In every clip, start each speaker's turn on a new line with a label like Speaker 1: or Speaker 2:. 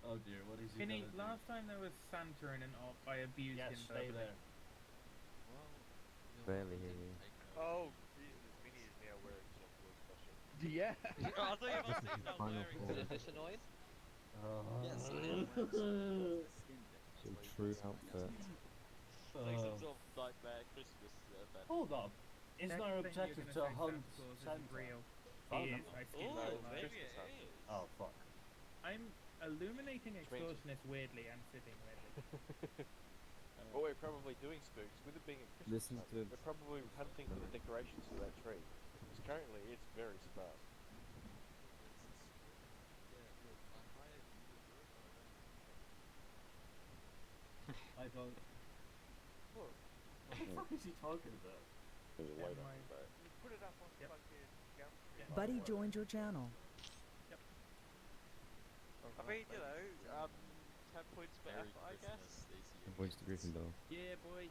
Speaker 1: Oh dear, what is he
Speaker 2: Vinny,
Speaker 1: gonna do?
Speaker 2: last time there was Santa in an op, I abused him.
Speaker 1: Yes, stay there.
Speaker 3: Well,
Speaker 4: Barely hear you.
Speaker 5: Oh, Jesus, Vinny is now wearing Jeff Will's costume.
Speaker 6: Yeah.
Speaker 3: I thought you were about to say he's not
Speaker 4: Final
Speaker 3: wearing
Speaker 4: form.
Speaker 3: it.
Speaker 7: Is this annoying?
Speaker 3: Yes, I am wearing some skin bit.
Speaker 4: Some true outfit.
Speaker 3: Like some sort of nightmare Christmas event.
Speaker 1: Hold up. Isn't our objective to hunt Santa?
Speaker 2: Real.
Speaker 1: Oh,
Speaker 2: He
Speaker 1: no.
Speaker 2: is. I see
Speaker 3: Oh,
Speaker 2: that.
Speaker 3: maybe it
Speaker 5: Christmas
Speaker 3: is.
Speaker 1: Oh fuck.
Speaker 2: I'm illuminating extortionists weirdly and sitting weirdly.
Speaker 5: What we're probably doing, Spooks, with it being a Christmas
Speaker 4: Listen
Speaker 5: hunt,
Speaker 4: to-
Speaker 5: we're probably hunting for the decorations for that tree. Because currently it's very sparse.
Speaker 3: Yeah, look, I hired you to do it, but I don't
Speaker 1: I don't.
Speaker 5: Look,
Speaker 1: What the fuck is he talking about?
Speaker 5: there's a
Speaker 2: Yeah,
Speaker 5: light on
Speaker 2: my-
Speaker 5: the back. You put it up on
Speaker 2: Yep.
Speaker 5: fucking Gumtree.
Speaker 2: Yeah.
Speaker 8: Buddy joined your channel.
Speaker 3: I mean, you know, 10 points for
Speaker 7: Merry
Speaker 3: effort, I guess.
Speaker 4: The voice to Gryffindor.
Speaker 2: Yeah, boy.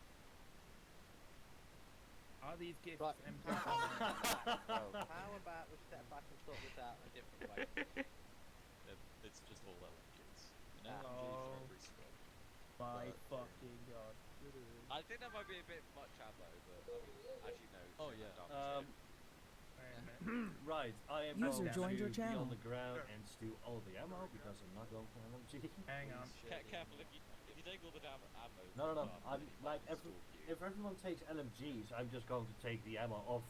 Speaker 2: Are these gifts
Speaker 7: Right.
Speaker 2: empty?
Speaker 7: How about we step back and sort this out in a different way?
Speaker 3: It's just all LMGs.
Speaker 2: Oh. My fucking god.
Speaker 3: I think that might be a bit much ammo, but I mean, as you know,
Speaker 7: Oh, yeah.
Speaker 2: Wait a minute.
Speaker 1: Right, I am
Speaker 8: User
Speaker 1: going
Speaker 8: joined
Speaker 1: to
Speaker 8: your
Speaker 1: be
Speaker 8: channel.
Speaker 1: on the ground and steal all the ammo because I'm not going for LMG.
Speaker 2: Hang on.
Speaker 3: Careful, if you take all the damn ammo.
Speaker 1: No.
Speaker 3: I'm
Speaker 1: I'm
Speaker 3: really
Speaker 1: like
Speaker 3: about to stalk you.
Speaker 1: if everyone takes LMGs, I'm just going to take the ammo off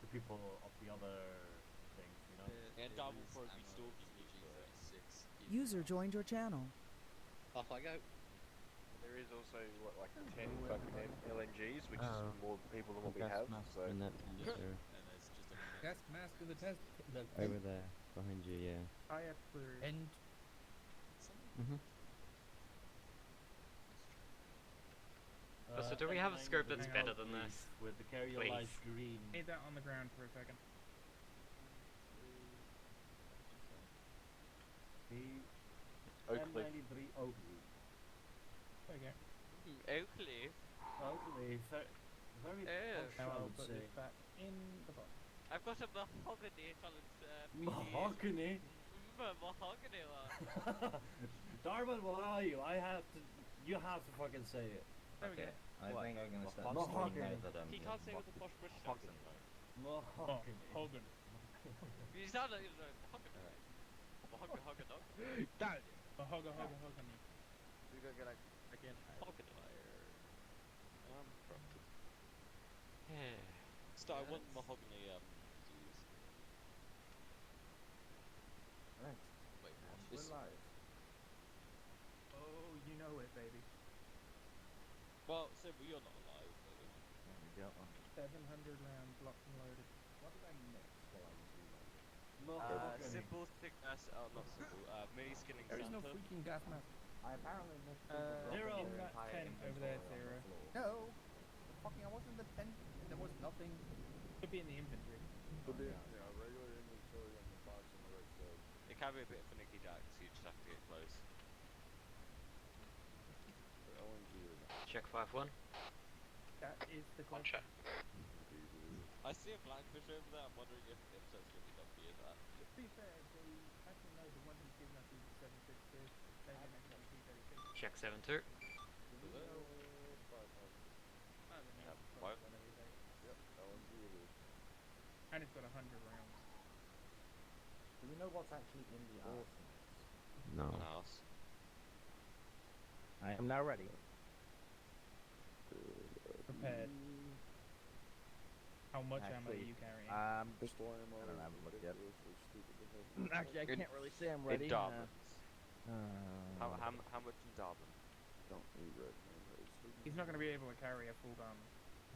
Speaker 1: the people of the other things, you know.
Speaker 3: And Dom will probably be stalking you.
Speaker 8: User joined your channel.
Speaker 7: Off I go.
Speaker 5: There is also, what, like 10 fucking LMGs, which
Speaker 4: Oh.
Speaker 5: is more people than what we
Speaker 4: Gas
Speaker 5: have,
Speaker 4: mask
Speaker 5: so...
Speaker 4: in that there.
Speaker 3: And there's just a
Speaker 6: Gas mask of the test.
Speaker 4: Over there, behind you, yeah.
Speaker 2: I approve.
Speaker 6: And
Speaker 9: So do we have a scope that's
Speaker 2: Hang
Speaker 9: better
Speaker 2: on,
Speaker 9: than this?
Speaker 1: With the carry
Speaker 9: Please.
Speaker 1: light green.
Speaker 2: Need that on the ground for a second.
Speaker 1: The
Speaker 5: Oakley.
Speaker 1: M93 Oakley.
Speaker 2: There we go.
Speaker 3: Oakley.
Speaker 1: Oakley, very posh,
Speaker 2: Now
Speaker 1: I
Speaker 2: I'll
Speaker 1: would
Speaker 2: put
Speaker 1: say.
Speaker 2: this back in the box.
Speaker 3: I've got a mahogany colored
Speaker 1: Mahogany.
Speaker 3: mahogany one.
Speaker 1: Darwin, what are you? You have to fucking say it.
Speaker 2: There we go.
Speaker 10: I
Speaker 5: What?
Speaker 10: think I'm gonna start
Speaker 1: Mahogany.
Speaker 10: saying now that I'm
Speaker 3: He can't say with a posh British accent though.
Speaker 1: Mahogany.
Speaker 2: Hogan.
Speaker 3: You sound like you're mahogany. Mahogany dog.
Speaker 6: that.
Speaker 2: Hogan.
Speaker 5: We're gonna get like...
Speaker 2: Again.
Speaker 3: Mahogany. Yeah. So I want mahogany keys.
Speaker 10: Right.
Speaker 3: Wait,
Speaker 10: We're
Speaker 3: this.
Speaker 10: live.
Speaker 2: Oh, you know it, baby.
Speaker 3: Well, so you're not alive.
Speaker 10: There we go.
Speaker 2: 700 rounds locked and loaded.
Speaker 10: What did I miss while I was reloading?
Speaker 1: Mahogany.
Speaker 3: Simple thickness, not simple. Mini skinning
Speaker 6: There is no
Speaker 3: Santa.
Speaker 6: freaking gas mask.
Speaker 10: I apparently missed
Speaker 1: Zero.
Speaker 10: their
Speaker 2: In that
Speaker 10: entire
Speaker 2: tent over
Speaker 10: inventory
Speaker 2: there,
Speaker 10: on the
Speaker 2: Zero.
Speaker 10: floor.
Speaker 6: No. Fucking, I wasn't in the tent. There was nothing.
Speaker 2: Could be in the inventory.
Speaker 5: Could be, regular inventory on the box on the right side.
Speaker 3: It can be a bit finicky, Jack, so you just have to get close.
Speaker 5: For LMG or not.
Speaker 9: Check 5-1.
Speaker 2: That is the
Speaker 9: On
Speaker 2: question.
Speaker 9: check.
Speaker 3: I see a blackfish over there. I'm wondering if that's going to be done for you that.
Speaker 2: To be fair, actually no, the one he's given us is 762. Same in XMP 36.
Speaker 9: Check 7-2.
Speaker 3: What?
Speaker 5: Yep, LMG it is.
Speaker 2: And it's got 100 rounds.
Speaker 10: Do we know what's actually in the arsenal?
Speaker 4: No.
Speaker 3: House.
Speaker 6: I am now ready.
Speaker 2: Prepared. How much ammo are
Speaker 6: Actually,
Speaker 2: you carrying?
Speaker 5: Pistol ammo.
Speaker 6: I don't know, I haven't looked yet.
Speaker 5: ridiculously stupid to have.
Speaker 6: Actually, I can't really say I'm ready.
Speaker 3: In diamonds. How
Speaker 6: Uh,
Speaker 3: much in diamonds?
Speaker 5: Don't need red.
Speaker 2: He's not going to be able to carry a full gun.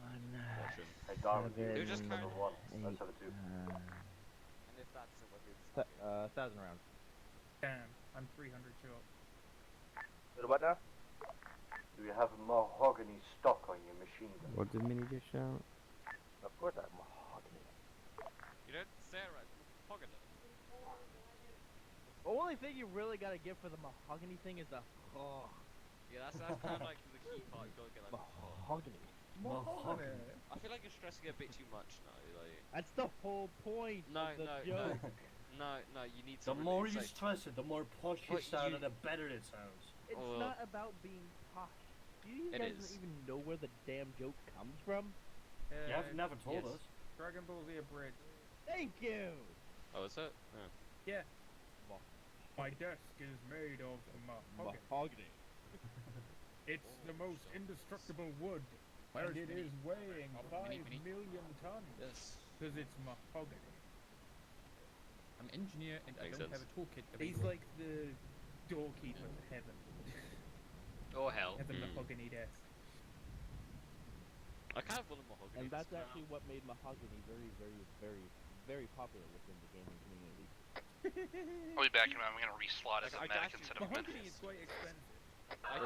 Speaker 3: Caution.
Speaker 5: Hey, Darwin,
Speaker 6: Seven,
Speaker 3: You just carry
Speaker 5: one.
Speaker 6: eight,
Speaker 5: Let's have a two.
Speaker 3: And if that's what it's
Speaker 6: 1,000 rounds.
Speaker 2: Damn, I'm 300 short.
Speaker 5: What now? Do you have mahogany stock on your machine gun?
Speaker 4: What did Minnie just shout?
Speaker 5: Of course I have mahogany.
Speaker 3: You don't say it right. Mahogany.
Speaker 6: The only thing you really gotta get for the mahogany thing is the
Speaker 3: Yeah, that's kind of like the key part. You gotta get like.
Speaker 6: mahogany.
Speaker 1: Mahogany.
Speaker 3: I feel like you're stressing it a bit too much now. Like.
Speaker 6: That's the whole point
Speaker 3: No,
Speaker 6: of the
Speaker 3: no,
Speaker 6: joke.
Speaker 3: no. No, you need to.
Speaker 1: The more you
Speaker 3: like,
Speaker 1: stress it, the more posh you
Speaker 3: But
Speaker 1: sound
Speaker 3: you-
Speaker 1: and the better it sounds.
Speaker 2: It's
Speaker 3: Well,
Speaker 2: not about being posh. Do you
Speaker 3: it
Speaker 2: guys
Speaker 3: is.
Speaker 2: even know where the damn joke comes from?
Speaker 1: You have never told
Speaker 3: yes.
Speaker 1: us.
Speaker 2: Dragon Ball Z abridged. Thank you!
Speaker 3: Oh, is it? Oh.
Speaker 2: Yeah. My desk is made of mahogany. It's the most indestructible wood. And it is weighing 5 million tons.
Speaker 3: Yes.
Speaker 2: Because it's mahogany.
Speaker 6: I'm an engineer and I
Speaker 3: Makes
Speaker 6: don't
Speaker 3: sense.
Speaker 6: have a toolkit.
Speaker 2: He's like the doorkeeper to heaven.
Speaker 9: Or hell.
Speaker 2: Has a mahogany desk.
Speaker 3: I kind of want a mahogany.
Speaker 11: And that's
Speaker 3: now.
Speaker 11: actually what made mahogany very, very, very, very popular within the gaming community.
Speaker 12: I'll be back in a minute. I'm gonna reslot as
Speaker 3: Like,
Speaker 12: a
Speaker 3: I
Speaker 12: medic
Speaker 3: got you.
Speaker 12: instead of a
Speaker 2: Mahogany
Speaker 12: medic.
Speaker 2: is quite expensive.
Speaker 3: I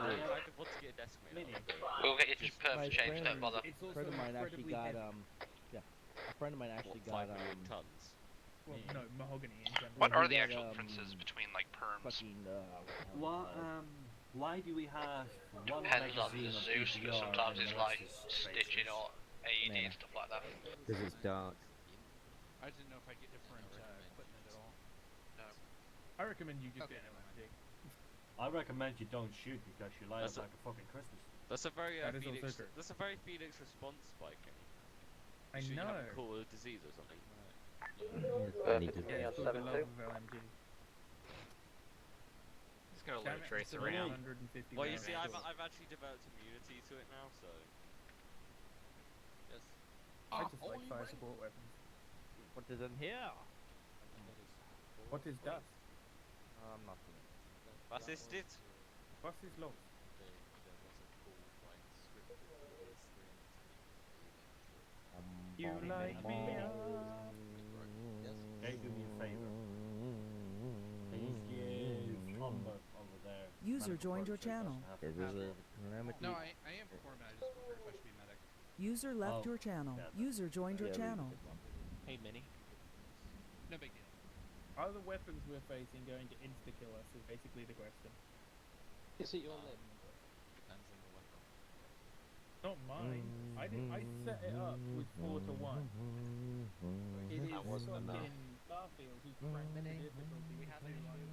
Speaker 3: could want to get a desk made.
Speaker 1: Mini.
Speaker 12: We'll get your
Speaker 3: Just
Speaker 12: perms
Speaker 11: my
Speaker 12: changed,
Speaker 11: friend-
Speaker 12: don't bother.
Speaker 2: It's
Speaker 11: A
Speaker 2: also
Speaker 11: friend of mine actually
Speaker 2: incredibly
Speaker 11: got
Speaker 2: heavy.
Speaker 11: a friend of mine actually
Speaker 3: What, 5
Speaker 11: got
Speaker 3: million tons.
Speaker 2: Well, no, mahogany in general.
Speaker 12: What
Speaker 11: he
Speaker 12: are the
Speaker 11: got,
Speaker 12: actual differences between like perms?
Speaker 11: fucking
Speaker 1: What, why do we have one
Speaker 12: Depends on
Speaker 1: magazine
Speaker 12: the
Speaker 1: of
Speaker 12: Zeus,
Speaker 1: PBR
Speaker 12: because sometimes
Speaker 1: and
Speaker 12: it's
Speaker 1: the
Speaker 12: like
Speaker 1: rest is
Speaker 12: stitching
Speaker 1: spaces?
Speaker 12: or AED
Speaker 11: Nah.
Speaker 12: and stuff like that.
Speaker 4: Because it's dark.
Speaker 6: I didn't know if I'd get different equipment at all.
Speaker 2: I recommend you just
Speaker 6: Okay,
Speaker 2: get an
Speaker 6: never mind.
Speaker 2: LMG.
Speaker 1: I recommend you don't shoot because you light up
Speaker 3: That's a-
Speaker 1: like a fucking Christmas tree.
Speaker 3: That's a very
Speaker 2: That is also
Speaker 3: Phoenix.
Speaker 2: true.
Speaker 3: That's a very Phoenix response, Viking.
Speaker 2: I
Speaker 3: You
Speaker 2: know.
Speaker 3: have a cool disease or something.
Speaker 4: I need to.
Speaker 2: Yeah, it's called the love of LMG.
Speaker 9: Just gonna
Speaker 2: Damn
Speaker 9: load
Speaker 2: it,
Speaker 9: trace
Speaker 2: it's only
Speaker 9: around.
Speaker 2: 150
Speaker 3: Well, you
Speaker 2: rounds
Speaker 3: see,
Speaker 2: short.
Speaker 3: I've actually developed immunity to it now, so. Yes.
Speaker 2: I just like fire support weapons.
Speaker 11: What is in here?
Speaker 2: What is dust?
Speaker 11: Nothing.
Speaker 3: Was ist it?
Speaker 2: What is los? You like me?
Speaker 1: Can you do me a favor? Please give Tom over there.
Speaker 8: User
Speaker 1: medical
Speaker 8: joined your
Speaker 1: purposes,
Speaker 8: channel.
Speaker 1: doesn't have to
Speaker 11: Is this
Speaker 1: have
Speaker 11: a
Speaker 1: all the-
Speaker 11: calamity?
Speaker 6: No, I am foreman. I just wonder if I should be medic.
Speaker 8: User left
Speaker 1: Oh,
Speaker 8: your channel.
Speaker 1: yeah,
Speaker 8: User joined your
Speaker 11: Yeah, we-
Speaker 8: channel.
Speaker 6: Hey, Minnie. No big deal.
Speaker 2: Are the weapons we're facing going to insta-kill us is basically the question.
Speaker 11: Is it your limb?
Speaker 3: Depends on the weapon.
Speaker 2: Not mine. I set it up with 4 to 1. It is
Speaker 3: That wasn't enough.
Speaker 2: fucking Starfield who cranked the difficulty.
Speaker 7: We have
Speaker 2: too
Speaker 7: no
Speaker 2: low.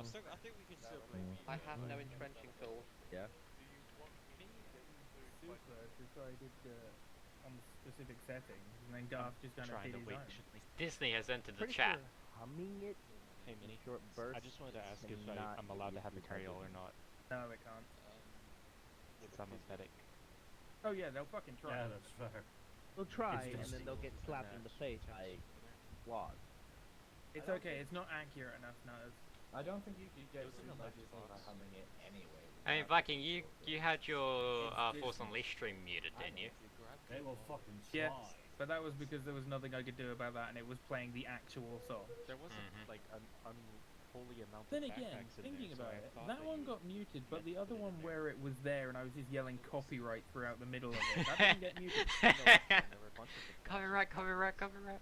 Speaker 3: I think we can still.
Speaker 7: I have no entrenching tools.
Speaker 11: Yeah.
Speaker 2: Super decided on the specific settings, and then Garth just kind of
Speaker 9: Trying
Speaker 2: did
Speaker 9: to
Speaker 2: his
Speaker 9: wait.
Speaker 2: own.
Speaker 9: Disney has entered the
Speaker 11: Pretty
Speaker 9: chat.
Speaker 11: sure humming it.
Speaker 13: Hey, Minnie.
Speaker 11: Short bursts.
Speaker 13: I just wanted to ask if
Speaker 11: cannot
Speaker 13: I'm allowed to have
Speaker 11: use
Speaker 13: material or
Speaker 11: weapons.
Speaker 13: not.
Speaker 2: No, it can't.
Speaker 13: Because I'm a medic.
Speaker 2: Oh yeah, they'll fucking try.
Speaker 1: Yeah, that's fair.
Speaker 11: They'll try,
Speaker 1: It's
Speaker 11: and
Speaker 1: just-
Speaker 11: then they'll get slapped in the face by flaws.
Speaker 2: It's okay. It's not accurate enough, Nutters.
Speaker 10: I don't think you could get
Speaker 3: Those are
Speaker 10: too
Speaker 3: the
Speaker 10: much
Speaker 3: lucky
Speaker 10: by
Speaker 3: ones.
Speaker 10: humming it anyway.
Speaker 9: I mean, Viking, you had your Force Unleashed stream muted, didn't you?
Speaker 1: They will fucking try.
Speaker 2: Yeah, but that was because there was nothing I could do about that, and it was playing the actual song.
Speaker 13: There wasn't
Speaker 9: Mhm.
Speaker 13: like an unholy amount
Speaker 2: Then
Speaker 13: of
Speaker 2: again,
Speaker 13: backpacks in
Speaker 2: thinking
Speaker 13: there, so
Speaker 2: about
Speaker 13: I
Speaker 2: it,
Speaker 13: thought
Speaker 2: that one
Speaker 13: you
Speaker 2: got muted, but the
Speaker 13: meant
Speaker 2: other
Speaker 13: to put
Speaker 2: one
Speaker 13: it there.
Speaker 2: where it was there and I was just yelling copyright throughout the middle of it, that didn't get muted.
Speaker 13: There were a bunch of them.
Speaker 9: Copyright, copyright, copyright.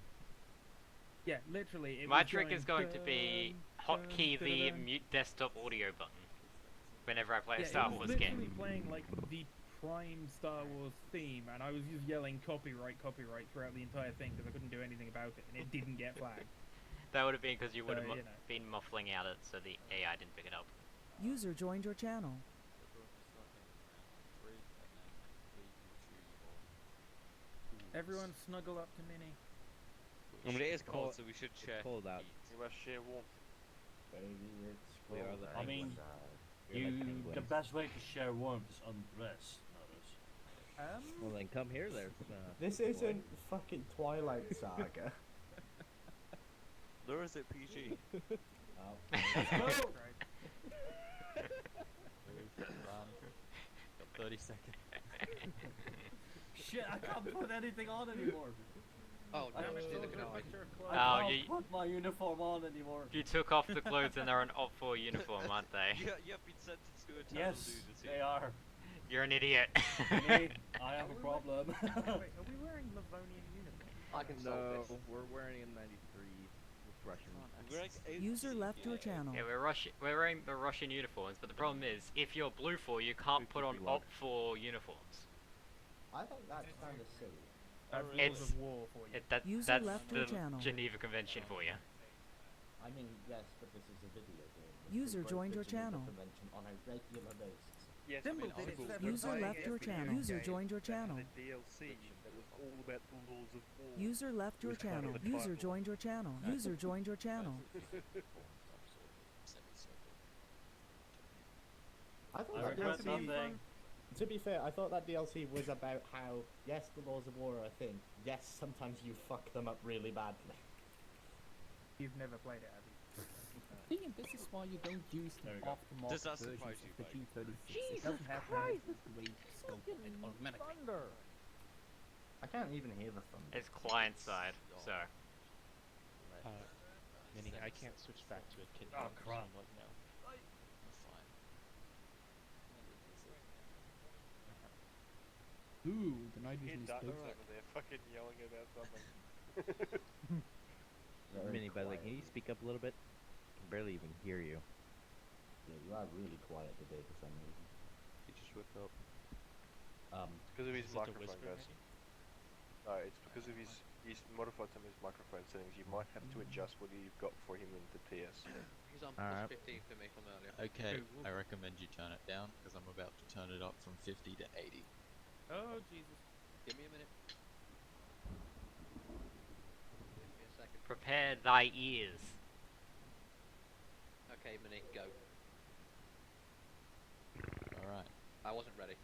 Speaker 2: Yeah, literally. It
Speaker 9: My
Speaker 2: was
Speaker 9: trick is going to be
Speaker 2: dun,
Speaker 9: hotkey
Speaker 2: dun,
Speaker 9: the
Speaker 2: dun, dun.
Speaker 9: mute desktop audio button whenever I play
Speaker 2: Yeah,
Speaker 9: a Star
Speaker 2: it was
Speaker 9: Wars
Speaker 2: literally
Speaker 9: game.
Speaker 2: playing like the prime Star Wars theme, and I was just yelling copyright, copyright throughout the entire thing because I couldn't do anything about it, and it didn't get flagged.
Speaker 9: That would have been because you would have
Speaker 2: So, you know.
Speaker 9: been muffling out it so the AI didn't pick it up.
Speaker 8: User joined your channel.
Speaker 2: Everyone snuggle up to Minnie.
Speaker 3: I mean, it is
Speaker 11: Cold-
Speaker 3: cold, so we should check.
Speaker 11: cold out.
Speaker 3: heat.
Speaker 12: You wear sheer warmth.
Speaker 10: Baby, it's
Speaker 11: We are
Speaker 10: cold
Speaker 11: the
Speaker 1: I mean,
Speaker 10: outside. We're like
Speaker 1: the
Speaker 10: penguins.
Speaker 1: best way to share warmth is undress, Nutters.
Speaker 11: Well then, come here, there.
Speaker 10: This isn't fucking Twilight Saga.
Speaker 3: Nor is it PG.
Speaker 10: Oh.
Speaker 2: Right.
Speaker 13: Got 30 seconds.
Speaker 1: Shit, I can't put anything on anymore.
Speaker 7: Oh,
Speaker 2: I
Speaker 7: damn
Speaker 2: don't
Speaker 7: it,
Speaker 2: know,
Speaker 7: look at
Speaker 2: look
Speaker 7: it.
Speaker 2: at your
Speaker 9: Oh,
Speaker 1: I can't
Speaker 9: you-
Speaker 1: put my uniform on anymore.
Speaker 9: You took off the clothes and they're an Op 4 uniform, aren't they?
Speaker 3: You have been sentenced to eternal
Speaker 1: Yes,
Speaker 3: nudity.
Speaker 1: they are.
Speaker 9: You're an idiot.
Speaker 1: Me, I have a problem.
Speaker 2: Wait, are we wearing Livonian uniforms?
Speaker 7: I can solve
Speaker 11: No,
Speaker 7: this.
Speaker 11: we're wearing a 93 with Russian.
Speaker 3: We're like
Speaker 8: User left your channel.
Speaker 9: Yeah, we're wearing the Russian uniforms, but the problem is, if you're Blue 4, you can't put on Op 4 uniforms.
Speaker 10: I think that's kind of silly.
Speaker 2: That's
Speaker 3: Alright.
Speaker 2: laws
Speaker 9: It's-
Speaker 2: of war for you.
Speaker 8: User
Speaker 9: That's
Speaker 8: left
Speaker 9: the
Speaker 8: your channel.
Speaker 9: Geneva Convention for you.
Speaker 10: I mean, yes, but this is a video game.
Speaker 8: User
Speaker 10: We break
Speaker 8: joined
Speaker 10: the
Speaker 8: your
Speaker 10: Geneva
Speaker 8: channel.
Speaker 10: Convention on a regular basis.
Speaker 14: Yes,
Speaker 2: Symbol
Speaker 14: I mean,
Speaker 2: did it
Speaker 14: I
Speaker 2: seven
Speaker 8: User
Speaker 2: times
Speaker 8: left your
Speaker 2: every
Speaker 8: channel.
Speaker 2: video
Speaker 8: User
Speaker 2: game
Speaker 8: joined your
Speaker 14: that had
Speaker 8: channel.
Speaker 14: a DLC that was all about the laws of war.
Speaker 8: User left your
Speaker 14: was part of
Speaker 8: channel.
Speaker 14: the
Speaker 8: User
Speaker 14: Bible.
Speaker 8: joined your channel. User joined your channel.
Speaker 10: I thought
Speaker 1: I
Speaker 10: that
Speaker 1: regret
Speaker 10: DLC.
Speaker 1: something.
Speaker 10: To be fair, I thought that DLC was about how yes, the laws of war are a thing. Yes, sometimes you fuck them up really badly.
Speaker 2: You've never played it, have you?
Speaker 6: See, and this is why you don't use the
Speaker 1: There we go.
Speaker 6: aftermarket
Speaker 3: Does that
Speaker 6: versions
Speaker 3: surprise
Speaker 6: of
Speaker 3: you,
Speaker 6: the
Speaker 3: Mike?
Speaker 6: G36.
Speaker 2: Jesus
Speaker 6: It doesn't have
Speaker 2: Christ,
Speaker 6: the great scope and automatically.
Speaker 11: Thunder!
Speaker 10: I can't even hear the thunder.
Speaker 9: It's client side, so.
Speaker 13: Meaning I can't switch back to a kid.
Speaker 1: Oh, crap.
Speaker 13: Like now.
Speaker 3: Fine.
Speaker 6: Ooh, the night
Speaker 14: Kid
Speaker 6: vision is
Speaker 14: Duck's
Speaker 6: close.
Speaker 14: over there fucking yelling about something.
Speaker 11: Mini, by the way, can you speak up a little bit? I can barely even hear you.
Speaker 10: Yeah, you are really quiet today for some reason.
Speaker 11: You just whipped up.
Speaker 14: It's because of his
Speaker 13: Is it a
Speaker 14: microphone,
Speaker 13: whisper,
Speaker 14: guys.
Speaker 13: maybe?
Speaker 14: No, it's because of he's modified some of his microphone settings. You might have to adjust what you've got for him in the TS.
Speaker 7: He's on
Speaker 11: Alright.
Speaker 7: plus 15 for me from earlier.
Speaker 13: Okay,
Speaker 2: Ooh.
Speaker 13: I recommend you turn it down because I'm about to turn it up from 50 to 80.
Speaker 2: Oh, Jesus.
Speaker 7: Give me a minute. Give me a second.
Speaker 9: Prepare thy ears.
Speaker 7: Okay, Mini, go.
Speaker 13: Alright.
Speaker 7: I wasn't ready.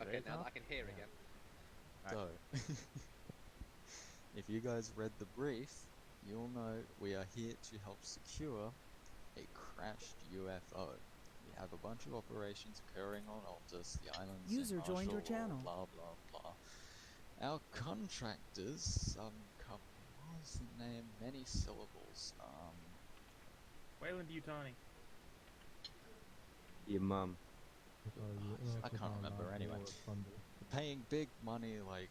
Speaker 7: Okay,
Speaker 11: Ready
Speaker 7: now
Speaker 11: now?
Speaker 7: that I can hear again.
Speaker 13: So, if you guys read the brief, you'll know we are here to help secure a crashed UFO. We have a bunch of operations occurring on Altus, the islands,
Speaker 8: User
Speaker 13: and
Speaker 8: joined your
Speaker 13: Marshall,
Speaker 8: channel.
Speaker 13: blah blah blah. Our contractors, what was the name? Many syllables.
Speaker 2: Wayland Yutani.
Speaker 4: Your mum.
Speaker 13: I can't remember anyway. Paying big money, like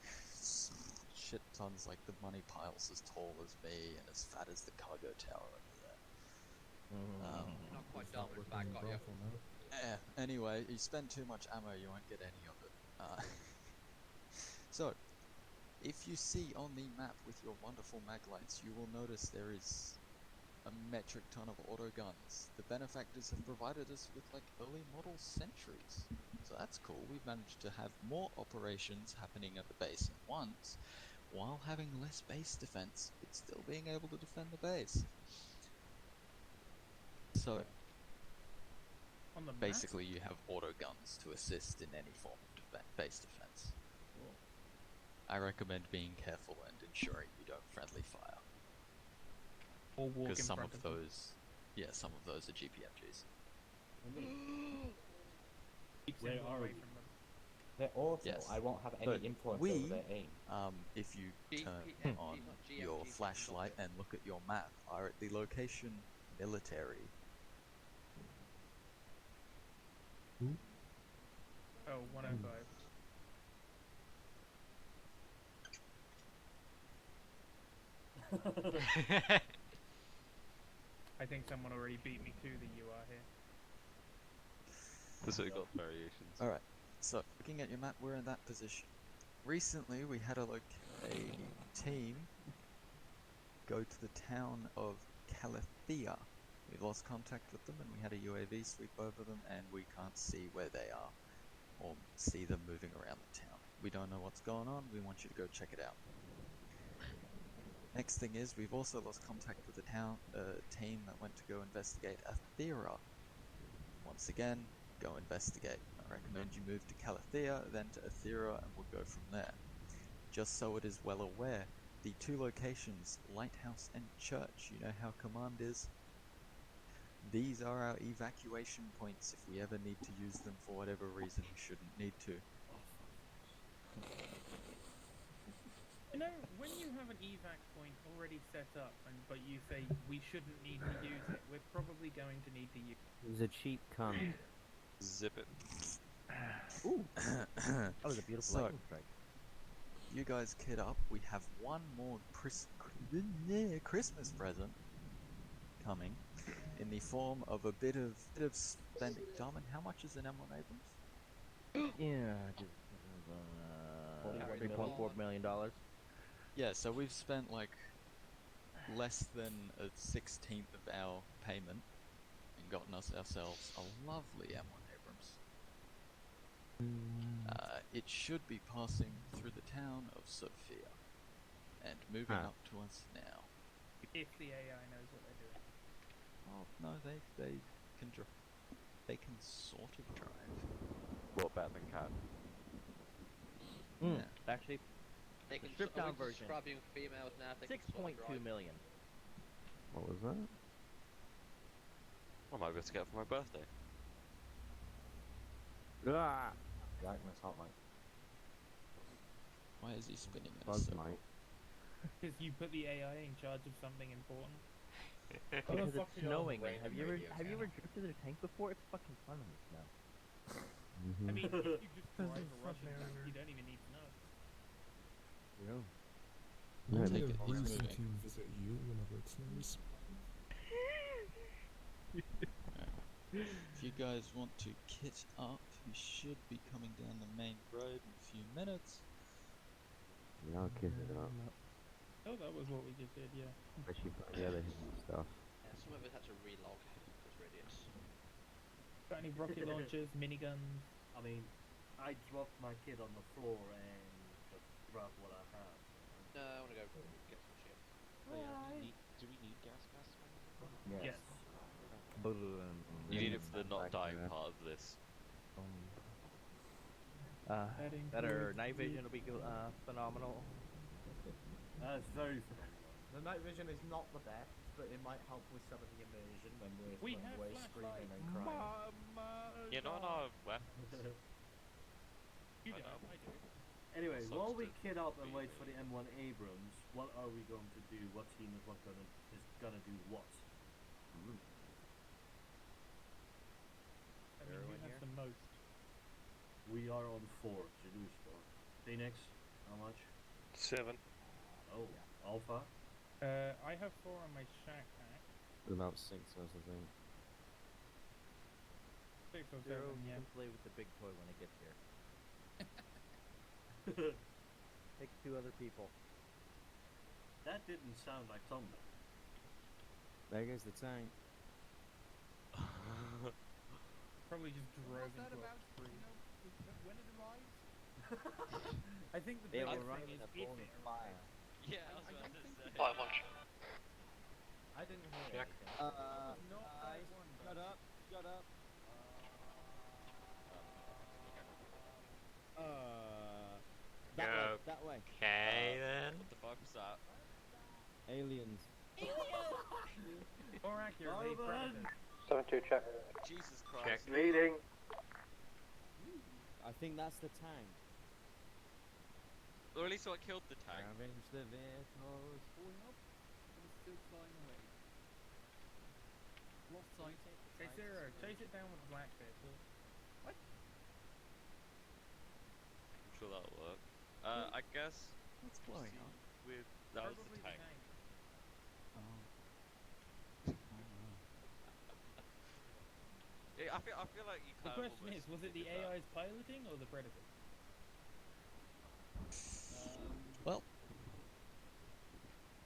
Speaker 13: shit tons, like the money pile's as tall as me and as fat as the cargo tower over there.
Speaker 7: Not quite done with back, got you.
Speaker 13: Anyway, you spend too much ammo, you won't get any of it. So, if you see on the map with your wonderful mag lights, you will notice there is a metric ton of auto guns. The benefactors have provided us with like early model sentries. So that's cool. We've managed to have more operations happening at the base at once, while having less base defense, but still being able to defend the base. So
Speaker 2: On the map?
Speaker 13: basically you have auto guns to assist in any form of base defense. I recommend being careful and ensuring you don't friendly fire.
Speaker 2: Or walk in
Speaker 13: Because some
Speaker 2: front
Speaker 13: of
Speaker 2: them.
Speaker 13: those, yeah, some of those are GPMGs.
Speaker 2: Keeps
Speaker 1: Where
Speaker 2: him
Speaker 1: are
Speaker 2: away
Speaker 1: we?
Speaker 2: from them.
Speaker 10: They're auto.
Speaker 13: Yes.
Speaker 10: I won't have any
Speaker 13: But
Speaker 10: influence
Speaker 13: we,
Speaker 10: over their aim.
Speaker 13: If you turn
Speaker 7: GPMGs,
Speaker 13: on
Speaker 7: not
Speaker 13: your
Speaker 7: GMGs,
Speaker 13: flashlight and look at your map, are at the location military.
Speaker 2: Oh, 105. I think someone already beat me to the UR here.
Speaker 3: So we got variations.
Speaker 13: Alright, so looking at your map, we're in that position. Recently, we had a team go to the town of Calathea. We lost contact with them and we had a UAV sweep over them and we can't see where they are or see them moving around the town. We don't know what's going on, we want you to go check it out. Next thing is, we've also lost contact with the team that went to go investigate Athera. Once again, go investigate. I recommend you move to Calathea, then to Athera, and we'll go from there. Just so it is well aware, the two locations, Lighthouse and Church, you know how command is. These are our evacuation points if we ever need to use them for whatever reason we shouldn't need to.
Speaker 2: You know, when you have an evac point already set up, but you say we shouldn't need to use it, we're probably going to need to use it.
Speaker 4: It was a cheap cunt.
Speaker 3: Zip it.
Speaker 11: Ooh. That was a beautiful
Speaker 13: So,
Speaker 11: lightning strike.
Speaker 13: you guys kid up, we have one more Christmas present coming in the form of a bit of spending. Jarman, how much is an M1 Abrams?
Speaker 11: Yeah, just $3.4 million.
Speaker 13: Yeah, so we've spent like less than a 16th of our payment and gotten ourselves a lovely M1 Abrams. It should be passing through the town of Sophia and moving up to us now.
Speaker 2: If the AI knows what they're doing.
Speaker 13: Oh no, they can they can sort of drive.
Speaker 11: Well, better than cat.
Speaker 13: Yeah.
Speaker 11: Actually,
Speaker 7: They
Speaker 11: the
Speaker 7: can
Speaker 11: stripped down version.
Speaker 7: Describing females now. They can sort of
Speaker 11: 6.2
Speaker 7: drive.
Speaker 11: million.
Speaker 4: What was that?
Speaker 3: What am I going to get for my birthday?
Speaker 4: Ah!
Speaker 10: Darkness hot mic.
Speaker 13: Why is he spinning in a
Speaker 4: Buzz
Speaker 13: circle?
Speaker 4: mic.
Speaker 2: Because you put the AI in charge of something important.
Speaker 11: Because it's snowing. Have you ever drifted a tank before? It's fucking fun in the snow.
Speaker 2: I mean, if you just drive a Russian tank, you don't even need to know.
Speaker 4: Yeah.
Speaker 13: I'll take it. He's
Speaker 15: reason
Speaker 13: moving.
Speaker 15: to visit you whenever it snows.
Speaker 13: If you guys want to kit up, you should be coming down the main road in a few minutes.
Speaker 4: Yeah, I'll kiss it up.
Speaker 2: Oh, that was what we just did, yeah.
Speaker 4: Especially for the other hidden stuff.
Speaker 7: Yeah, some of us had to relog because we're idiots.
Speaker 2: Got any rocket launchers, miniguns?
Speaker 1: I mean, I dropped my kid on the floor and just grabbed what I have.
Speaker 7: No, I want to go get some shit.
Speaker 3: Oh, yeah. Do we need gas masks or anything?
Speaker 2: Yes.
Speaker 3: You need it for the not dying part of this.
Speaker 11: Better night vision will be phenomenal.
Speaker 1: That's very phenomenal.
Speaker 10: The night vision is not the best, but it might help with some of the immersion when we're screaming and crying.
Speaker 3: You're not our weapons.
Speaker 2: You don't, I do.
Speaker 1: Anyway, while we kit up and wait for the M1 Abrams, what are we going to do? What team is gonna do what?
Speaker 2: I mean, who has the most?
Speaker 1: We are on 4, Jerusalem. Phoenix, how much?
Speaker 14: 7.
Speaker 1: Oh, Alpha?
Speaker 2: I have 4 on my shack pack.
Speaker 4: About 6 of us, I think.
Speaker 2: 6 or 7,
Speaker 11: Zero, you
Speaker 2: yeah.
Speaker 11: can play with the big toy when it gets here. Take 2 other people.
Speaker 1: That didn't sound like thunder.
Speaker 4: There goes the tank.
Speaker 2: Probably just drove
Speaker 6: What's that
Speaker 2: into
Speaker 6: about?
Speaker 2: a tree.
Speaker 6: When it arrives?
Speaker 2: I think the
Speaker 11: They
Speaker 2: biggest
Speaker 11: were
Speaker 2: thing
Speaker 11: running
Speaker 2: is
Speaker 11: a
Speaker 2: if it
Speaker 11: bonfire.
Speaker 3: Yeah, I was about to say.
Speaker 12: By lunch.
Speaker 10: I didn't hear
Speaker 9: Check.
Speaker 10: anything.
Speaker 2: guys,
Speaker 11: Shut up! Shut up! That
Speaker 9: Go.
Speaker 11: way! That way!
Speaker 9: Okay then.
Speaker 3: What the fuck was that?
Speaker 4: Aliens.
Speaker 2: More accurately,
Speaker 5: 7-2
Speaker 2: predators.
Speaker 5: check.
Speaker 3: Jesus
Speaker 9: Check.
Speaker 3: Christ.
Speaker 5: Leading.
Speaker 11: I think that's the tank.
Speaker 3: Or at least what killed the tank.
Speaker 4: Scavenge the vehicles.
Speaker 6: Pulling up, but it's still flying away. Lost sight.
Speaker 2: Say Zero, chase it down with the black vehicle.
Speaker 6: What?
Speaker 3: I'm sure that'll work. I guess.
Speaker 13: What's blowing
Speaker 3: see
Speaker 13: up?
Speaker 3: With that was
Speaker 2: Probably
Speaker 3: the tank.
Speaker 13: Oh.
Speaker 3: I feel like you
Speaker 2: The
Speaker 3: kind of
Speaker 2: question is,
Speaker 3: almost
Speaker 2: was it the
Speaker 3: did that.
Speaker 2: AI's piloting or the predators?
Speaker 13: Well,